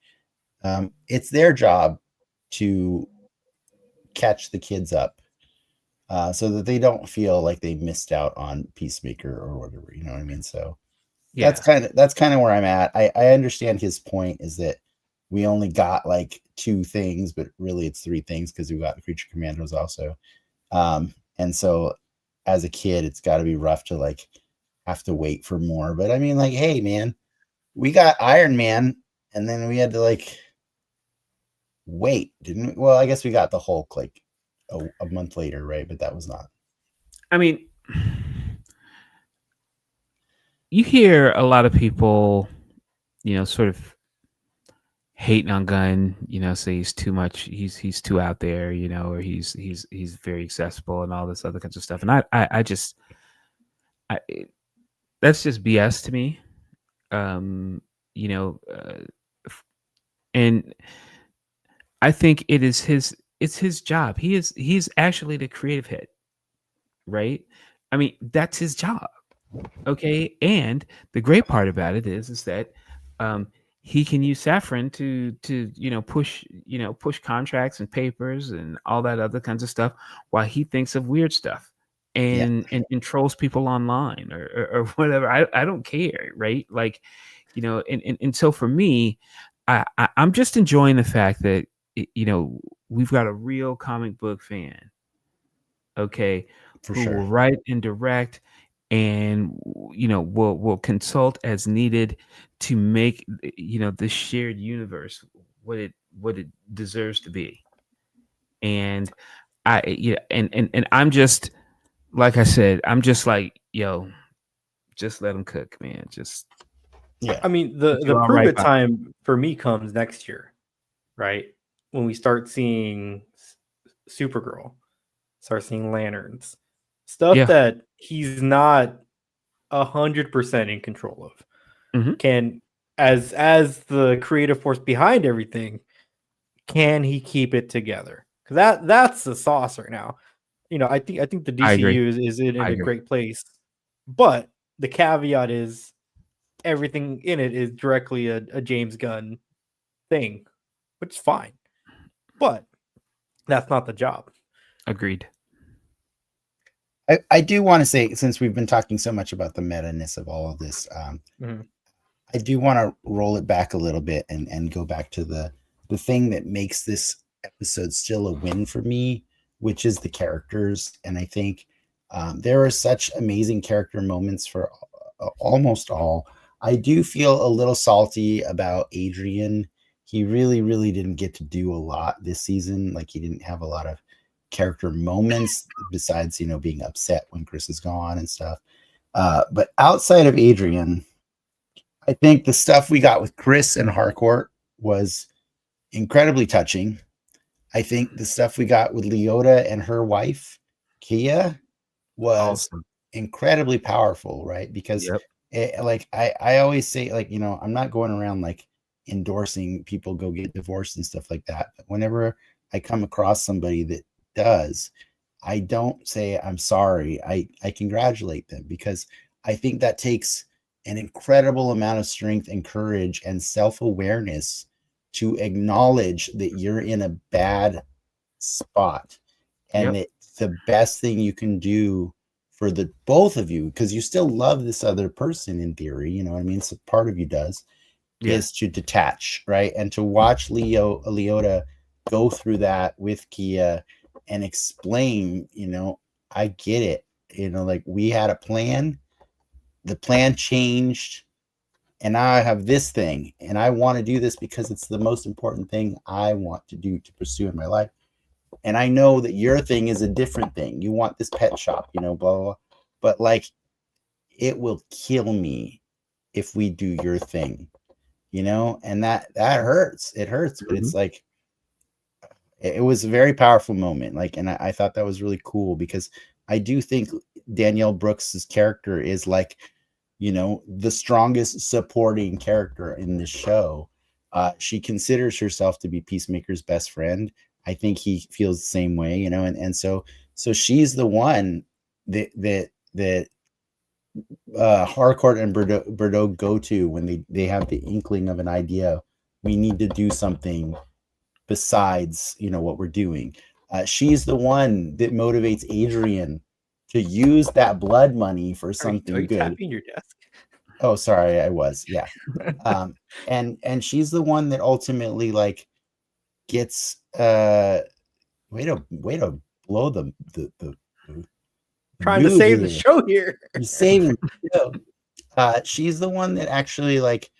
It's their job to catch the kids up so that they don't feel like they missed out on Peacemaker or whatever, you know what I mean? So that's kind of where I'm at. I understand his point is that we only got like 2 things, but really it's 3 things because we got the Creature Commandos also. And so as a kid, it's got to be rough to like have to wait for more. But I mean, like, hey, man, we got Iron Man, and then we had to like wait, didn't we? Well, I guess we got the Hulk like a month later, right? But that was not. I mean, you hear a lot of people, sort of hating on Gunn, say he's too much, he's too out there, or he's very accessible and all this other kinds of stuff. And I just that's just BS to me. And I think it is his it's his job. He's actually the creative head, right? I mean, that's his job. Okay, and the great part about it is that um, he can use Saffron to push contracts and papers and all that other kinds of stuff while he thinks of weird stuff and trolls people online or whatever. I don't care, right? Like, and so for me, I'm just enjoying the fact that we've got a real comic book fan, okay, For who will sure. write and direct and will consult as needed to make this shared universe what it deserves to be. And and I'm just, like I said, I'm just like, yo, just let them cook, man. Just Yeah. I mean, the do all prove right it by. time for me comes next year, right? When we start seeing Supergirl, start seeing lanterns, stuff Yeah. that he's not 100% in control of. Mhm. Can as the creative force behind everything, can he keep it together? Because that's the sauce right now. I think the I agree. DCU is in I a agree. great place, but the caveat is everything in it is directly a James Gunn thing, which is fine, but that's not the job. Agreed. I do want to say, since we've been talking so much about the meta-ness of all of this, Mhm. I do want to roll it back a little bit and go back to the thing that makes this episode still a win for me, which is the characters. And I think there are such amazing character moments for almost all. I do feel a little salty about Adrian. He really, really didn't get to do a lot this season. Like, he didn't have a lot of character moments besides, being upset when Chris is gone and stuff. But outside of Adrian, I think the stuff we got with Chris and Harcourt was incredibly touching. I think the stuff we got with Leota and her wife, Kia, was Awesome. incredibly powerful, right? Because Yep. like I always say, like, I'm not going around like endorsing people go get divorced and stuff like that. But whenever I come across somebody that does, I don't say I'm sorry. I congratulate them, because I think that takes an incredible amount of strength and courage and self-awareness to acknowledge that you're in a bad spot, and Yep. that the best thing you can do for the both of you, because you still love this other person in theory, you know what I mean? So part of you does, Yeah. is to detach, right? And to watch Leota go through that with Kia and explain, I get it. Like, we had a plan, the plan changed, and now I have this thing, and I want to do this because it's the most important thing I want to do to pursue in my life. And I know that your thing is a different thing. You want this pet shop, blah, blah, blah. But like, it will kill me if we do your thing, and that hurts. It hurts, but it's like, it was a very powerful moment. Like, and I thought that was really cool, because I do think Danielle Brooks's character is like, the strongest supporting character in this show. She considers herself to be Peacemaker's best friend. I think he feels the same way, and so she's the one that Harcourt and Bordeaux go to when they have the inkling of an idea. We need to do something besides, what we're doing. She's the one that motivates Adrian to use that blood money for Are something you good. tapping your desk? Oh, sorry, I was. Yeah. And she's the one that ultimately, like, gets way to blow the Trying to mood save the here. show here. You're saving the show. She's the one that actually, like,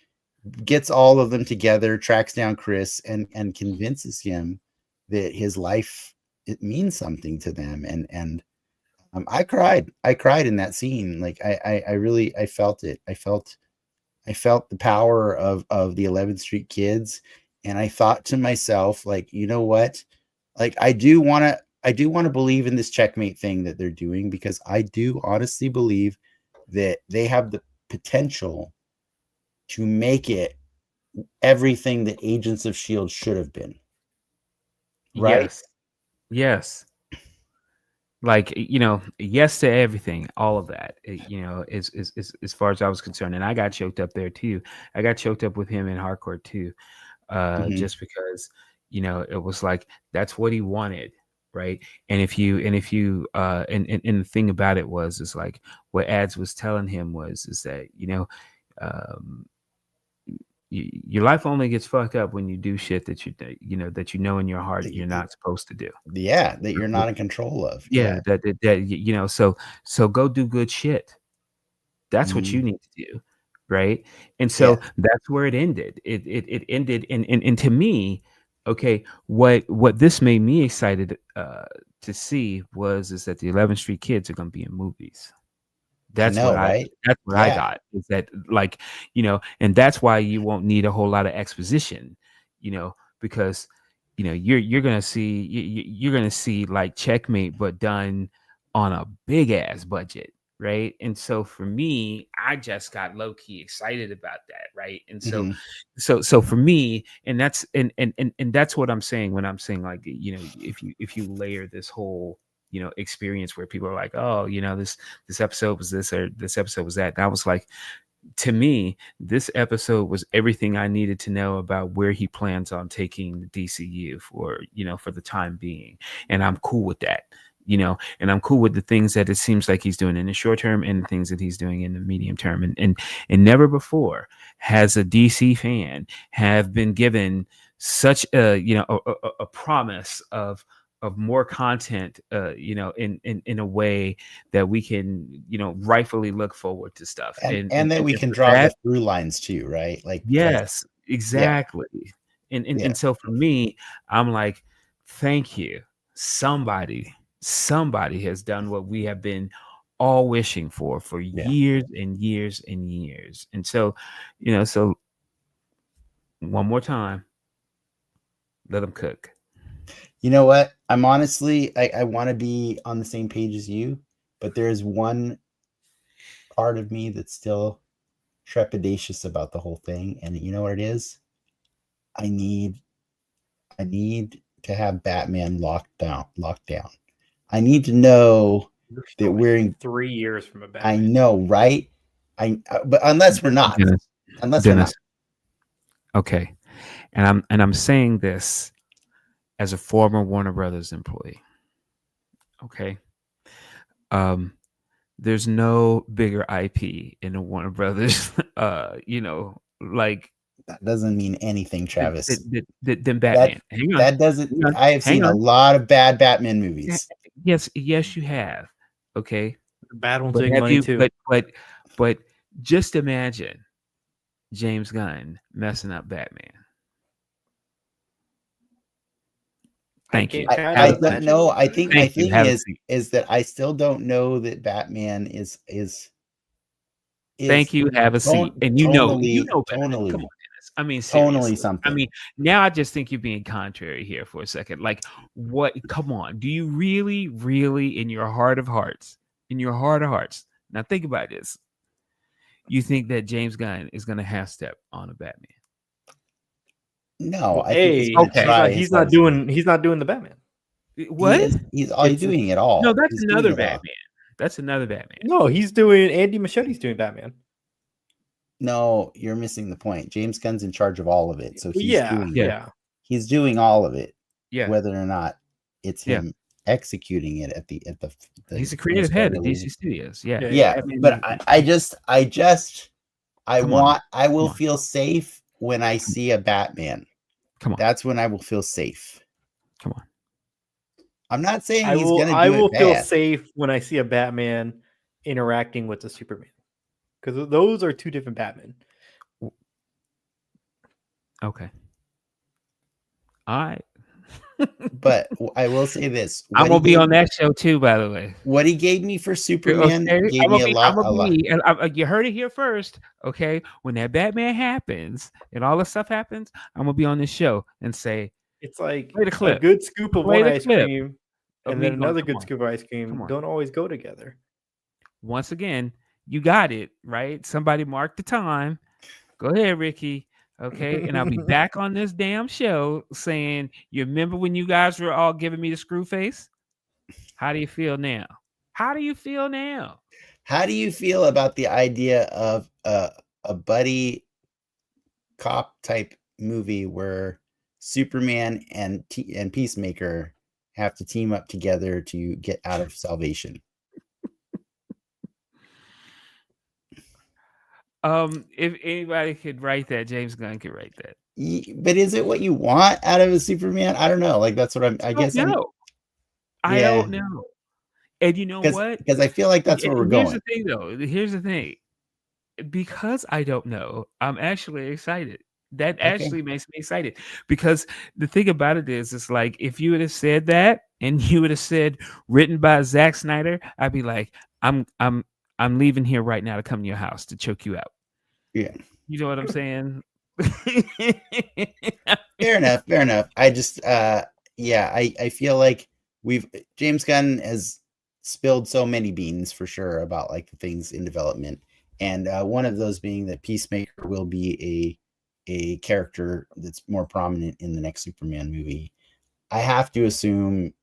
gets all of them together, tracks down Chris, and convinces him that his life, it means something to them. And I cried in that scene. Like, I really, I felt it. I felt the power of the 11th Street kids. And I thought to myself, like, you know what? Like, I do want to believe in this checkmate thing that they're doing, because I do honestly believe that they have the potential to make it everything that Agents of S.H.I.E.L.D. should have been. Right? Yes. Yes. Like, yes to everything, all of that, as far as I was concerned. And I got choked up there too. I got choked up with him in hardcore too, Mhm. just because, it was like, that's what he wanted. Right. And the thing about it is like what Ads was telling him is that, um, your life only gets fucked up when you do shit that that in your heart That you're not supposed to do. Yeah, that you're not in control of. Yeah, so go do good shit. That's what you Mhm. need to do, right? And Yeah. so that's where it ended. It ended, and to me, okay, what this made me excited to see is that the 11th Street Kids are going to be in movies. I know, right? That's what I Yeah. got, is that, like, and that's why you won't need a whole lot of exposition, because you're gonna see you're gonna see like Checkmate, but done on a big ass budget, right? And so for me, I just got low key excited about that, right? And so Mhm. so for me, and that's and that's what I'm saying when I'm saying, like, if you layer this whole experience where people are like, oh, this episode was this, or this episode was that, and I was like, to me, this episode was everything I needed to know about where he plans on taking the DCU for the time being. And I'm cool with that, and I'm cool with the things that it seems like he's doing in the short term and the things that he's doing in the medium term. And never before has a DC fan have been given such a promise of more content, in a way that we can, rightfully look forward to stuff. And that we can For draw the that, through lines too, right? Like yes, yeah, exactly. And, and yeah, and so for me, I'm like, thank you. Somebody has done what we have been all wishing for yeah. years and years and years. And so, so one more time, let them cook. You know what? I'm honestly, I want to be on the same page as you, but there is one part of me that's still trepidatious about the whole thing. And you know what it is? I need to have Batman locked down. I need to know that we're in 3 years from a I Batman. know, right? But unless we're not. Dennis. Okay. And I'm saying this as a former Warner Brothers employee. Okay. There's no bigger IP in the Warner Brothers, like, that doesn't mean anything, Travis. than Batman. Hang on. That doesn't. Hang on. I have seen a lot of bad Batman movies. Yes, you have. Okay. Bad ones But make have money you too. but just imagine James Gunn messing up Batman. Thank you. I don't know. I think my thing Have a seat. is that I still don't know that Batman is Thank you. Have a seat. And you know better. tonally, Come on, Dennis. I mean, tonally seriously. something. I mean, now I just think you're being contrary here for a second. Like, what? Come on. Do you really, really, in your heart of hearts, now think about this. You think that James Gunn is going to half step on a Batman? No, Well, I think he's gonna try. he's not doing the Batman. What? He's doing it all. No, that's He's another doing it all. Batman. That's another Batman. No, he's doing Andy Machete's doing Batman. No, you're missing the point. James Gunn's in charge of all of it, so he's he's doing all of it. Yeah. Whether or not it's him executing it at the he's a creative head at DC Studios. Yeah. I mean, but I will feel safe when I see a Batman. Come on. That's when I will feel safe. Come on. I'm not saying I he's going to do it I will feel bad. safe when I see a Batman interacting with the Superman, because those are two different Batman. Okay. All right. But I will say this: I'm gonna be on that show too, by the way. What he gave me for Superman gave me a lot. And you heard it here first, okay? When that Batman happens and all this stuff happens, I'm gonna be on this show and say, it's like a good scoop of one ice cream and then another good scoop of ice cream don't always go together. Once again, you got it right. Somebody mark the time. Go ahead, Ricky. Okay, and I'll be back on this damn show saying, "You remember when you guys were all giving me the screw face? How do you feel now? How do you feel now?" How do you feel about the idea of a buddy cop type movie where Superman and Peacemaker have to team up together to get out of salvation? If anybody could write that, James Gunn could write that. But is it what you want out of a Superman? I don't know. Like that's what I guess. I don't know. And you know what? Because I feel like that's where we're going. Here's the thing, though. Here's the thing. Because I don't know, I'm actually excited. That actually makes me excited, because the thing about it is, it's like if you would have said that and you would have said written by Zack Snyder, I'd be like, I'm leaving here right now to come to your house to choke you out. Yeah. You know what I'm saying? Fair enough. I just I feel like James Gunn has spilled so many beans for sure about like the things in development, and one of those being that Peacemaker will be a character that's more prominent in the next Superman movie. I have to assume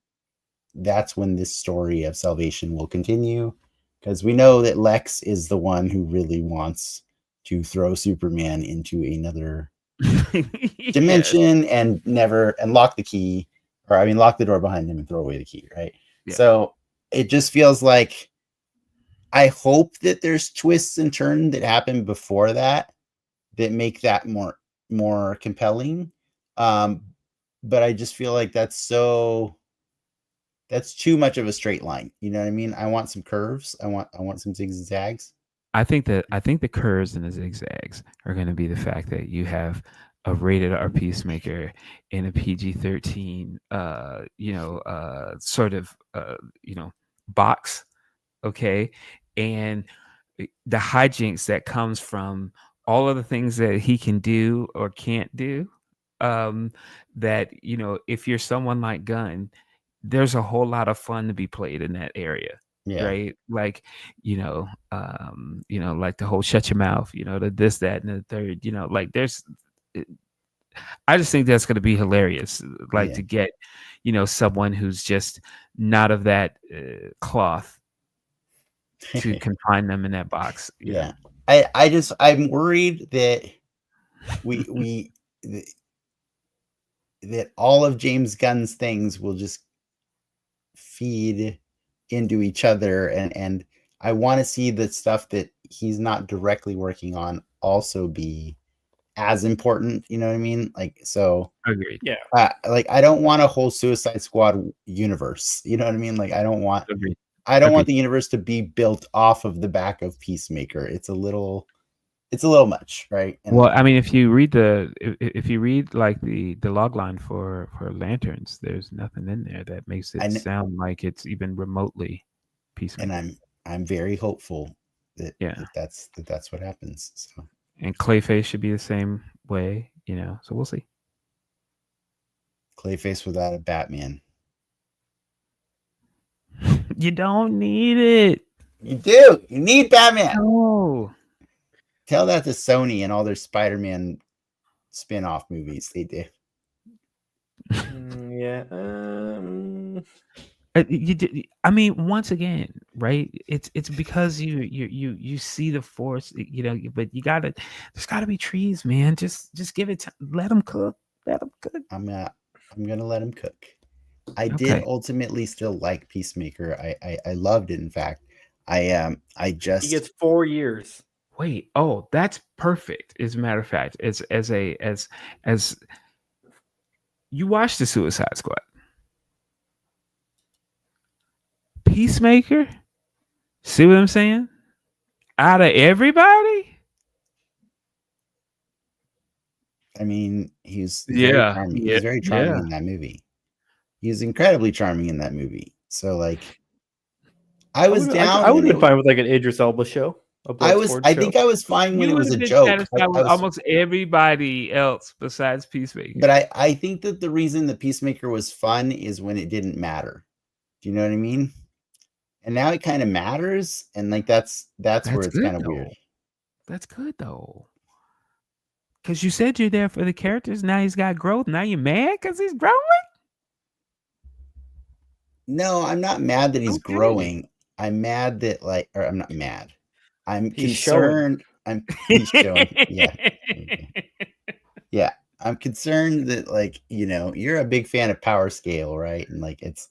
that's when this story of salvation will continue, because we know that Lex is the one who really wants to throw Superman into another dimension and lock the key, or lock the door behind him and throw away the key, right? Yeah. So it just feels like I hope that there's twists and turns that happen before that make that more compelling. But I just feel like that's too much of a straight line. You know what I mean? I want some curves. I want some zigs and zags. I think the curves and the zigzags are going to be the fact that you have a rated R Peacemaker in a PG-13, sort of, box. Okay. And the hijinks that comes from all of the things that he can do or can't do, that, if you're someone like Gunn, there's a whole lot of fun to be played in that area. Yeah. Right. Like, like the whole shut your mouth, the this, that, and the third, like I just think that's going to be hilarious. Like to get, someone who's just not of that cloth to confine them in that box. Yeah. I'm worried that that all of James Gunn's things will just feed into each other, and I want to see the stuff that he's not directly working on also be as important. You know what I mean? Like, so agreed. Yeah. Like I don't want a whole Suicide Squad universe. You know what I mean? Like I don't want the universe to be built off of the back of Peacemaker. It's a little much, right? And well, I mean, if you read like the log line for Lanterns, there's nothing in there that makes it sound like it's even remotely Peacemaker. And I'm very hopeful that that's what happens. So. And Clayface should be the same way, so we'll see. Clayface without a Batman. You don't need it. You do. You need Batman. No. Tell that to Sony and all their Spider-Man spin-off movies they did. Yeah. I mean, once again, right? It's because you see the force, but there's gotta be trees, man. Just give it time. Let them cook. Let them cook. I'm gonna let them cook. I did ultimately still like Peacemaker. I loved it. In fact, he gets 4 years. Wait, oh, that's perfect. As a matter of fact, as you watch the Suicide Squad, Peacemaker, see what I'm saying? Out of everybody, I mean, he's very charming. He's very charming in that movie. He's incredibly charming in that movie. So, like, I would have been fine with like an Idris Elba show. I think I was fine when it was a joke. Almost everybody else besides Peacemaker. But I think that the reason the Peacemaker was fun is when it didn't matter. Do you know what I mean? And now it kind of matters, and like that's where it's kind of weird. That's good though. Because you said you're there for the characters. Now he's got growth. Now you're mad because he's growing? No, I'm not mad that he's Okay. growing. I'm mad that or I'm not mad. I'm He's showing. concerned. He's showing. Yeah. Okay. Yeah. I'm concerned that you're a big fan of Power Scale, right? And it's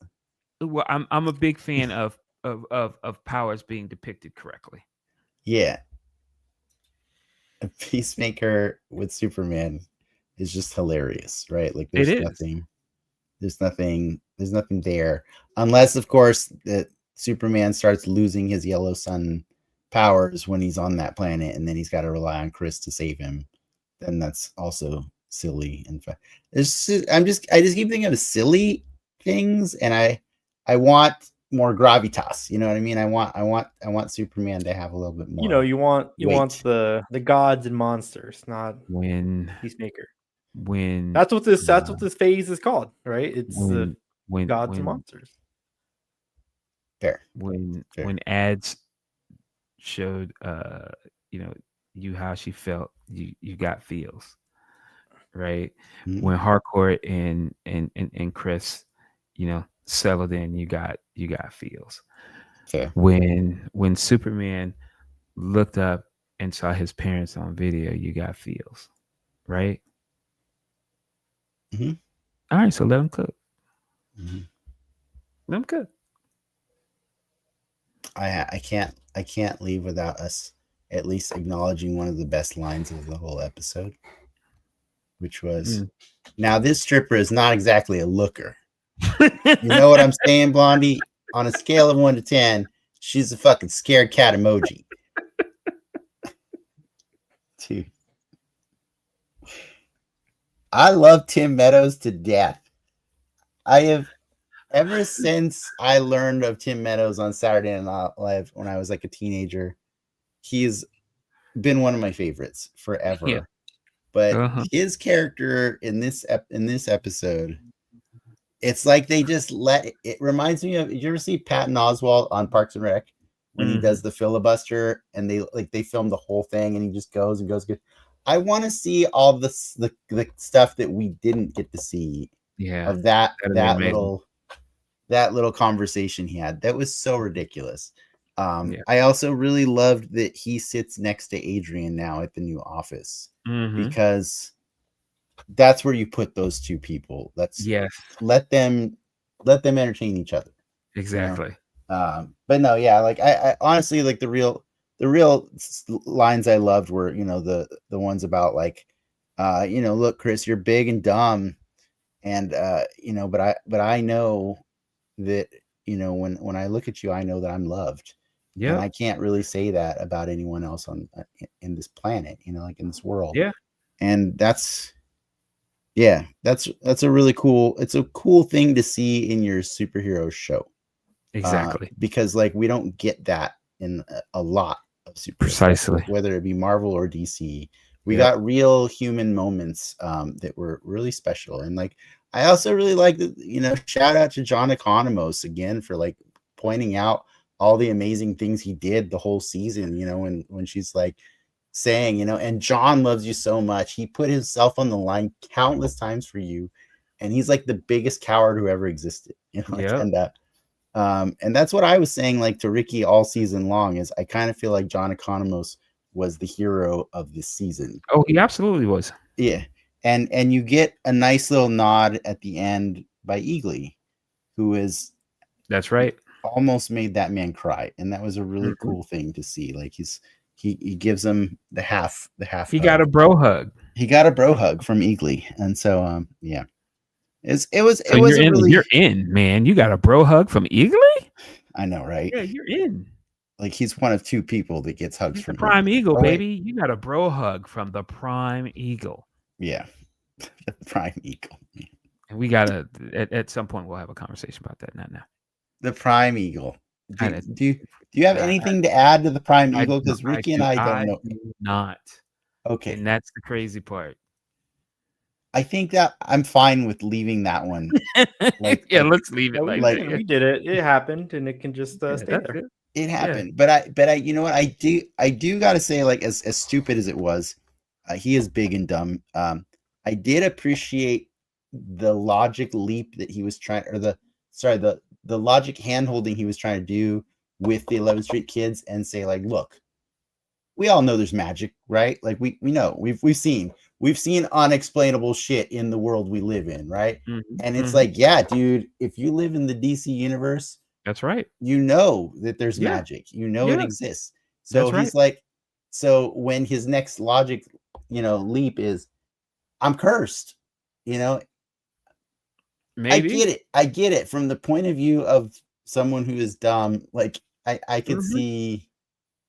Well, I'm a big fan of powers being depicted correctly. Yeah. A Peacemaker with Superman is just hilarious, right? Like there's nothing there. Unless, of course, that Superman starts losing his yellow sun powers when he's on that planet, and then he's got to rely on Chris to save him. Then that's also silly. In fact, I just keep thinking of silly things, and I want more gravitas. You know what I mean? I want Superman to have a little bit more. You want the gods and monsters, not when Peacemaker. When that's what this phase is called, right? It's the gods and monsters. Fair. When ads showed you how she felt, you got feels, right? Mm-hmm. When Harcourt and Chris, settled in, you got feels. Fair. When Superman looked up and saw his parents on video, you got feels, right? Mm-hmm. All right, so let them cook. Mm-hmm. Let them cook. I can't leave without us at least acknowledging one of the best lines of the whole episode, which was, "Now this stripper is not exactly a looker." You know what I'm saying, Blondie? On a scale of 1 to 10, she's a fucking scared cat emoji. Dude. I love Tim Meadows to death. I have, ever since I learned of Tim Meadows on Saturday Night Live when I was like a teenager, he's been one of my favorites forever. Yeah. But his character in this episode, it's like they just it reminds me of, did you ever see Patton Oswalt on Parks and Rec when he does the filibuster and they film the whole thing and he just goes and goes. I want to see all the stuff that we didn't get to see. Yeah, of that little conversation he had. That was so ridiculous. I also really loved that he sits next to Adrian now at the new office, because that's where you put those two people. Let them entertain each other. Exactly. But no, yeah, I honestly, like the real lines I loved were, the ones about look, Chris, you're big and dumb, and but I know that, when I look at you, I know that I'm loved. Yeah. And I can't really say that about anyone else in this planet, in this world. Yeah. And that's a really cool, it's a cool thing to see in your superhero show. Exactly. Because we don't get that in a lot of superheroes. Precisely. Whether it be Marvel or DC. We got real human moments that were really special. And I also really like that, shout out to John Economos again for pointing out all the amazing things he did the whole season, when she's saying, and John loves you so much. He put himself on the line countless times for you. And he's the biggest coward who ever existed, and that's what I was saying, to Ricky all season long, is I kind of feel like John Economos was the hero of this season. Oh, he absolutely was. Yeah. And you get a nice little nod at the end by Eagly, who is, that's right, almost made that man cry, and that was a really cool thing to see. He gives him the half. He got a bro hug. He got a bro hug from Eagly, and so yeah, it was you're in, man. You got a bro hug from Eagly. I know, right? Yeah, you're in. He's one of two people that gets hugs from the Prime Eagle, baby. You got a bro hug from the Prime Eagle. Yeah, the Prime Eagle. And we gotta at some point we'll have a conversation about that. Not now. The Prime Eagle. Do you have anything to add to the Prime Eagle? Because Ricky and I don't know. Do not. Okay, and that's the crazy part. I think that I'm fine with leaving that one. Let's leave it that. We did it. It happened, and it can just stay there. It happened, but I, you know what? I do got to say, as stupid as it was, He is big and dumb. I did appreciate the logic leap that he was trying, or the logic hand holding he was trying to do with the 11th Street kids and say like, look, we all know there's magic, right? Like we know we've seen unexplainable shit in the world we live in, right? Mhm, And it's mhm. like, yeah, dude, if you live in the DC universe, That's right. you know that there's Yeah. magic, you know it Yeah. exists. So That's right. he's like, so when his next logic, leap is, I'm cursed, I Maybe. get it from the point of view of someone who is dumb. Like I could Mhm. see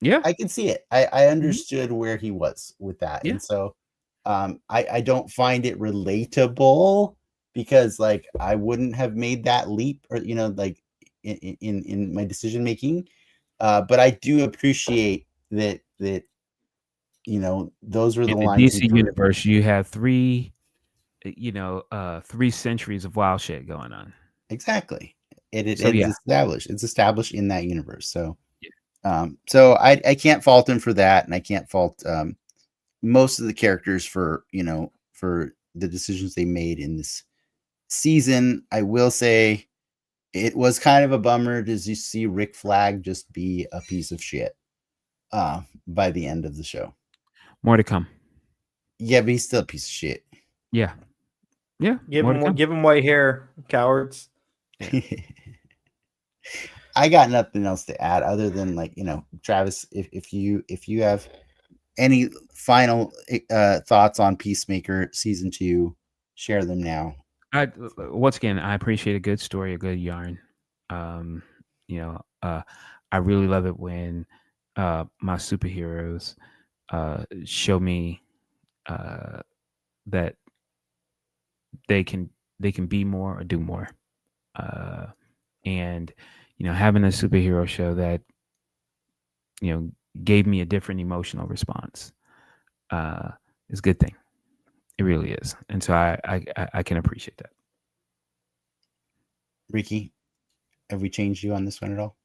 Yeah. I could see it. I understood where he was with that. Yeah. And so I don't find it relatable because like I wouldn't have made that leap, or like in my decision making. But I do appreciate that those were the In the lines he DC drew. universe, you have 3 3 centuries of wild shit going on. Exactly. It So, is yeah. established. It's established in that universe. So Yeah. so I can't fault him for that, and I can't fault most of the characters for for the decisions they made in this season. I will say it was kind of a bummer to see Rick Flag just be a piece of shit by the end of the show. More to come. Yeah, but he's still a piece of shit. Yeah. Yeah. Give More to him come. give him white hair, cowards. Yeah. I got nothing else to add other than like Travis, if you have any final thoughts on Peacemaker season 2, share them now. Once again, I appreciate a good story, a good yarn. Um, you know, I really love it when my superheroes show me that they can be more or do more. And having a superhero show that gave me a different emotional response is a good thing. It really is, and so I can appreciate that. Ricky, have we changed you on this one at all?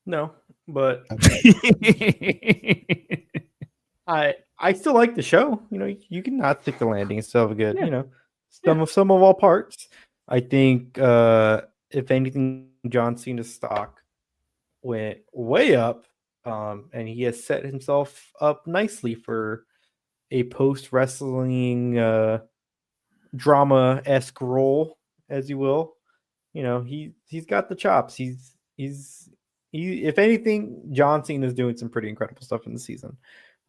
No, but Okay. I still like the show. You can not stick the landing. It's still good. Yeah. Some of all parts. I think if anything, John Cena's stock went way up, and he has set himself up nicely for a post wrestling drama esque role, as you will. He's got the chops. If anything, John Cena is doing some pretty incredible stuff in the season.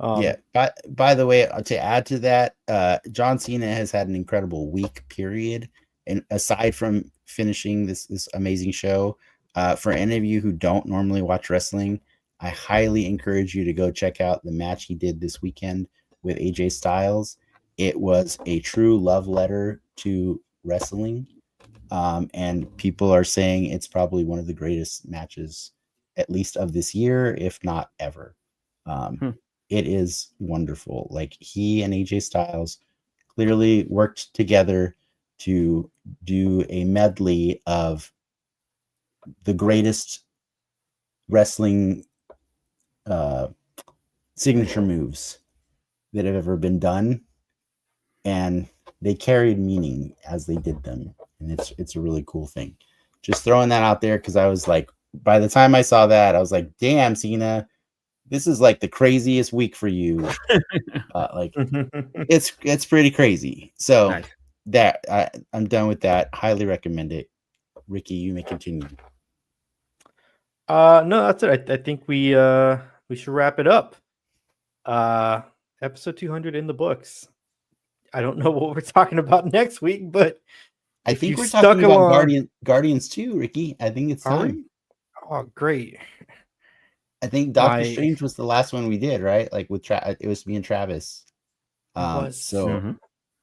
Yeah. By the way, to add to that, John Cena has had an incredible week period, and aside from finishing this amazing show, for any of you who don't normally watch wrestling, I highly encourage you to go check out the match he did this weekend with AJ Styles. It was a true love letter to wrestling, and people are saying it's probably one of the greatest matches, at least of this year, if not ever. It is wonderful. Like, he and AJ Styles clearly worked together to do a medley of the greatest wrestling signature moves that have ever been done, and they carried meaning as they did them, and it's a really cool thing. Just throwing that out there, because I was like, by the time I saw that, I was like, damn, Cena, this is like the craziest week for you. Like, it's pretty crazy. So Nice. that I'm done with that. Highly recommend it. Ricky, you may continue. No, that's it. I think we should wrap it up. Episode 200 in the books. I don't know what we're talking about next week, but I if think you we're stuck talking about along, Guardians 2, Ricky. I think it's are time. we? Oh, great. I think Doctor Strange was the last one we did, right? Like with it was me and Travis. Was. So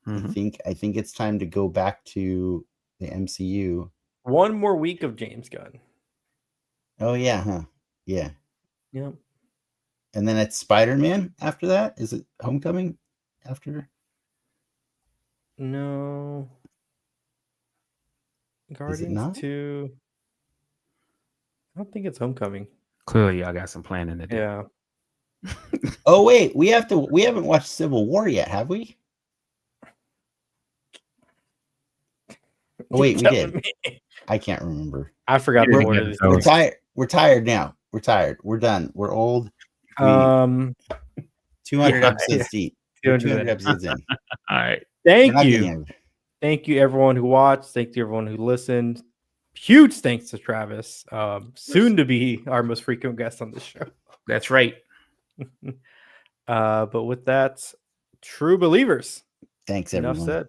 I think it's time to go back to the MCU. One more week of James Gunn. Oh yeah, huh? Yeah. Yep. And then it's Spider-Man after that? Is it Homecoming after? No. Guardians not? 2. I don't think it's Homecoming. Clearly, y'all got some planning to do. Yeah. Oh wait, we haven't watched Civil War yet, have we? Oh wait, we did. I can't remember. I forgot the order. Of We're tired. We're tired now. We're tired. We're done. We're old. 200 episodes deep. 200 episodes in. All right. Thank you. Thank you, everyone who watched. Thank you, everyone who listened. Huge thanks to Travis, soon to be our most frequent guest on the show. That's right. But with that, true believers. Thanks, Enough everyone. said.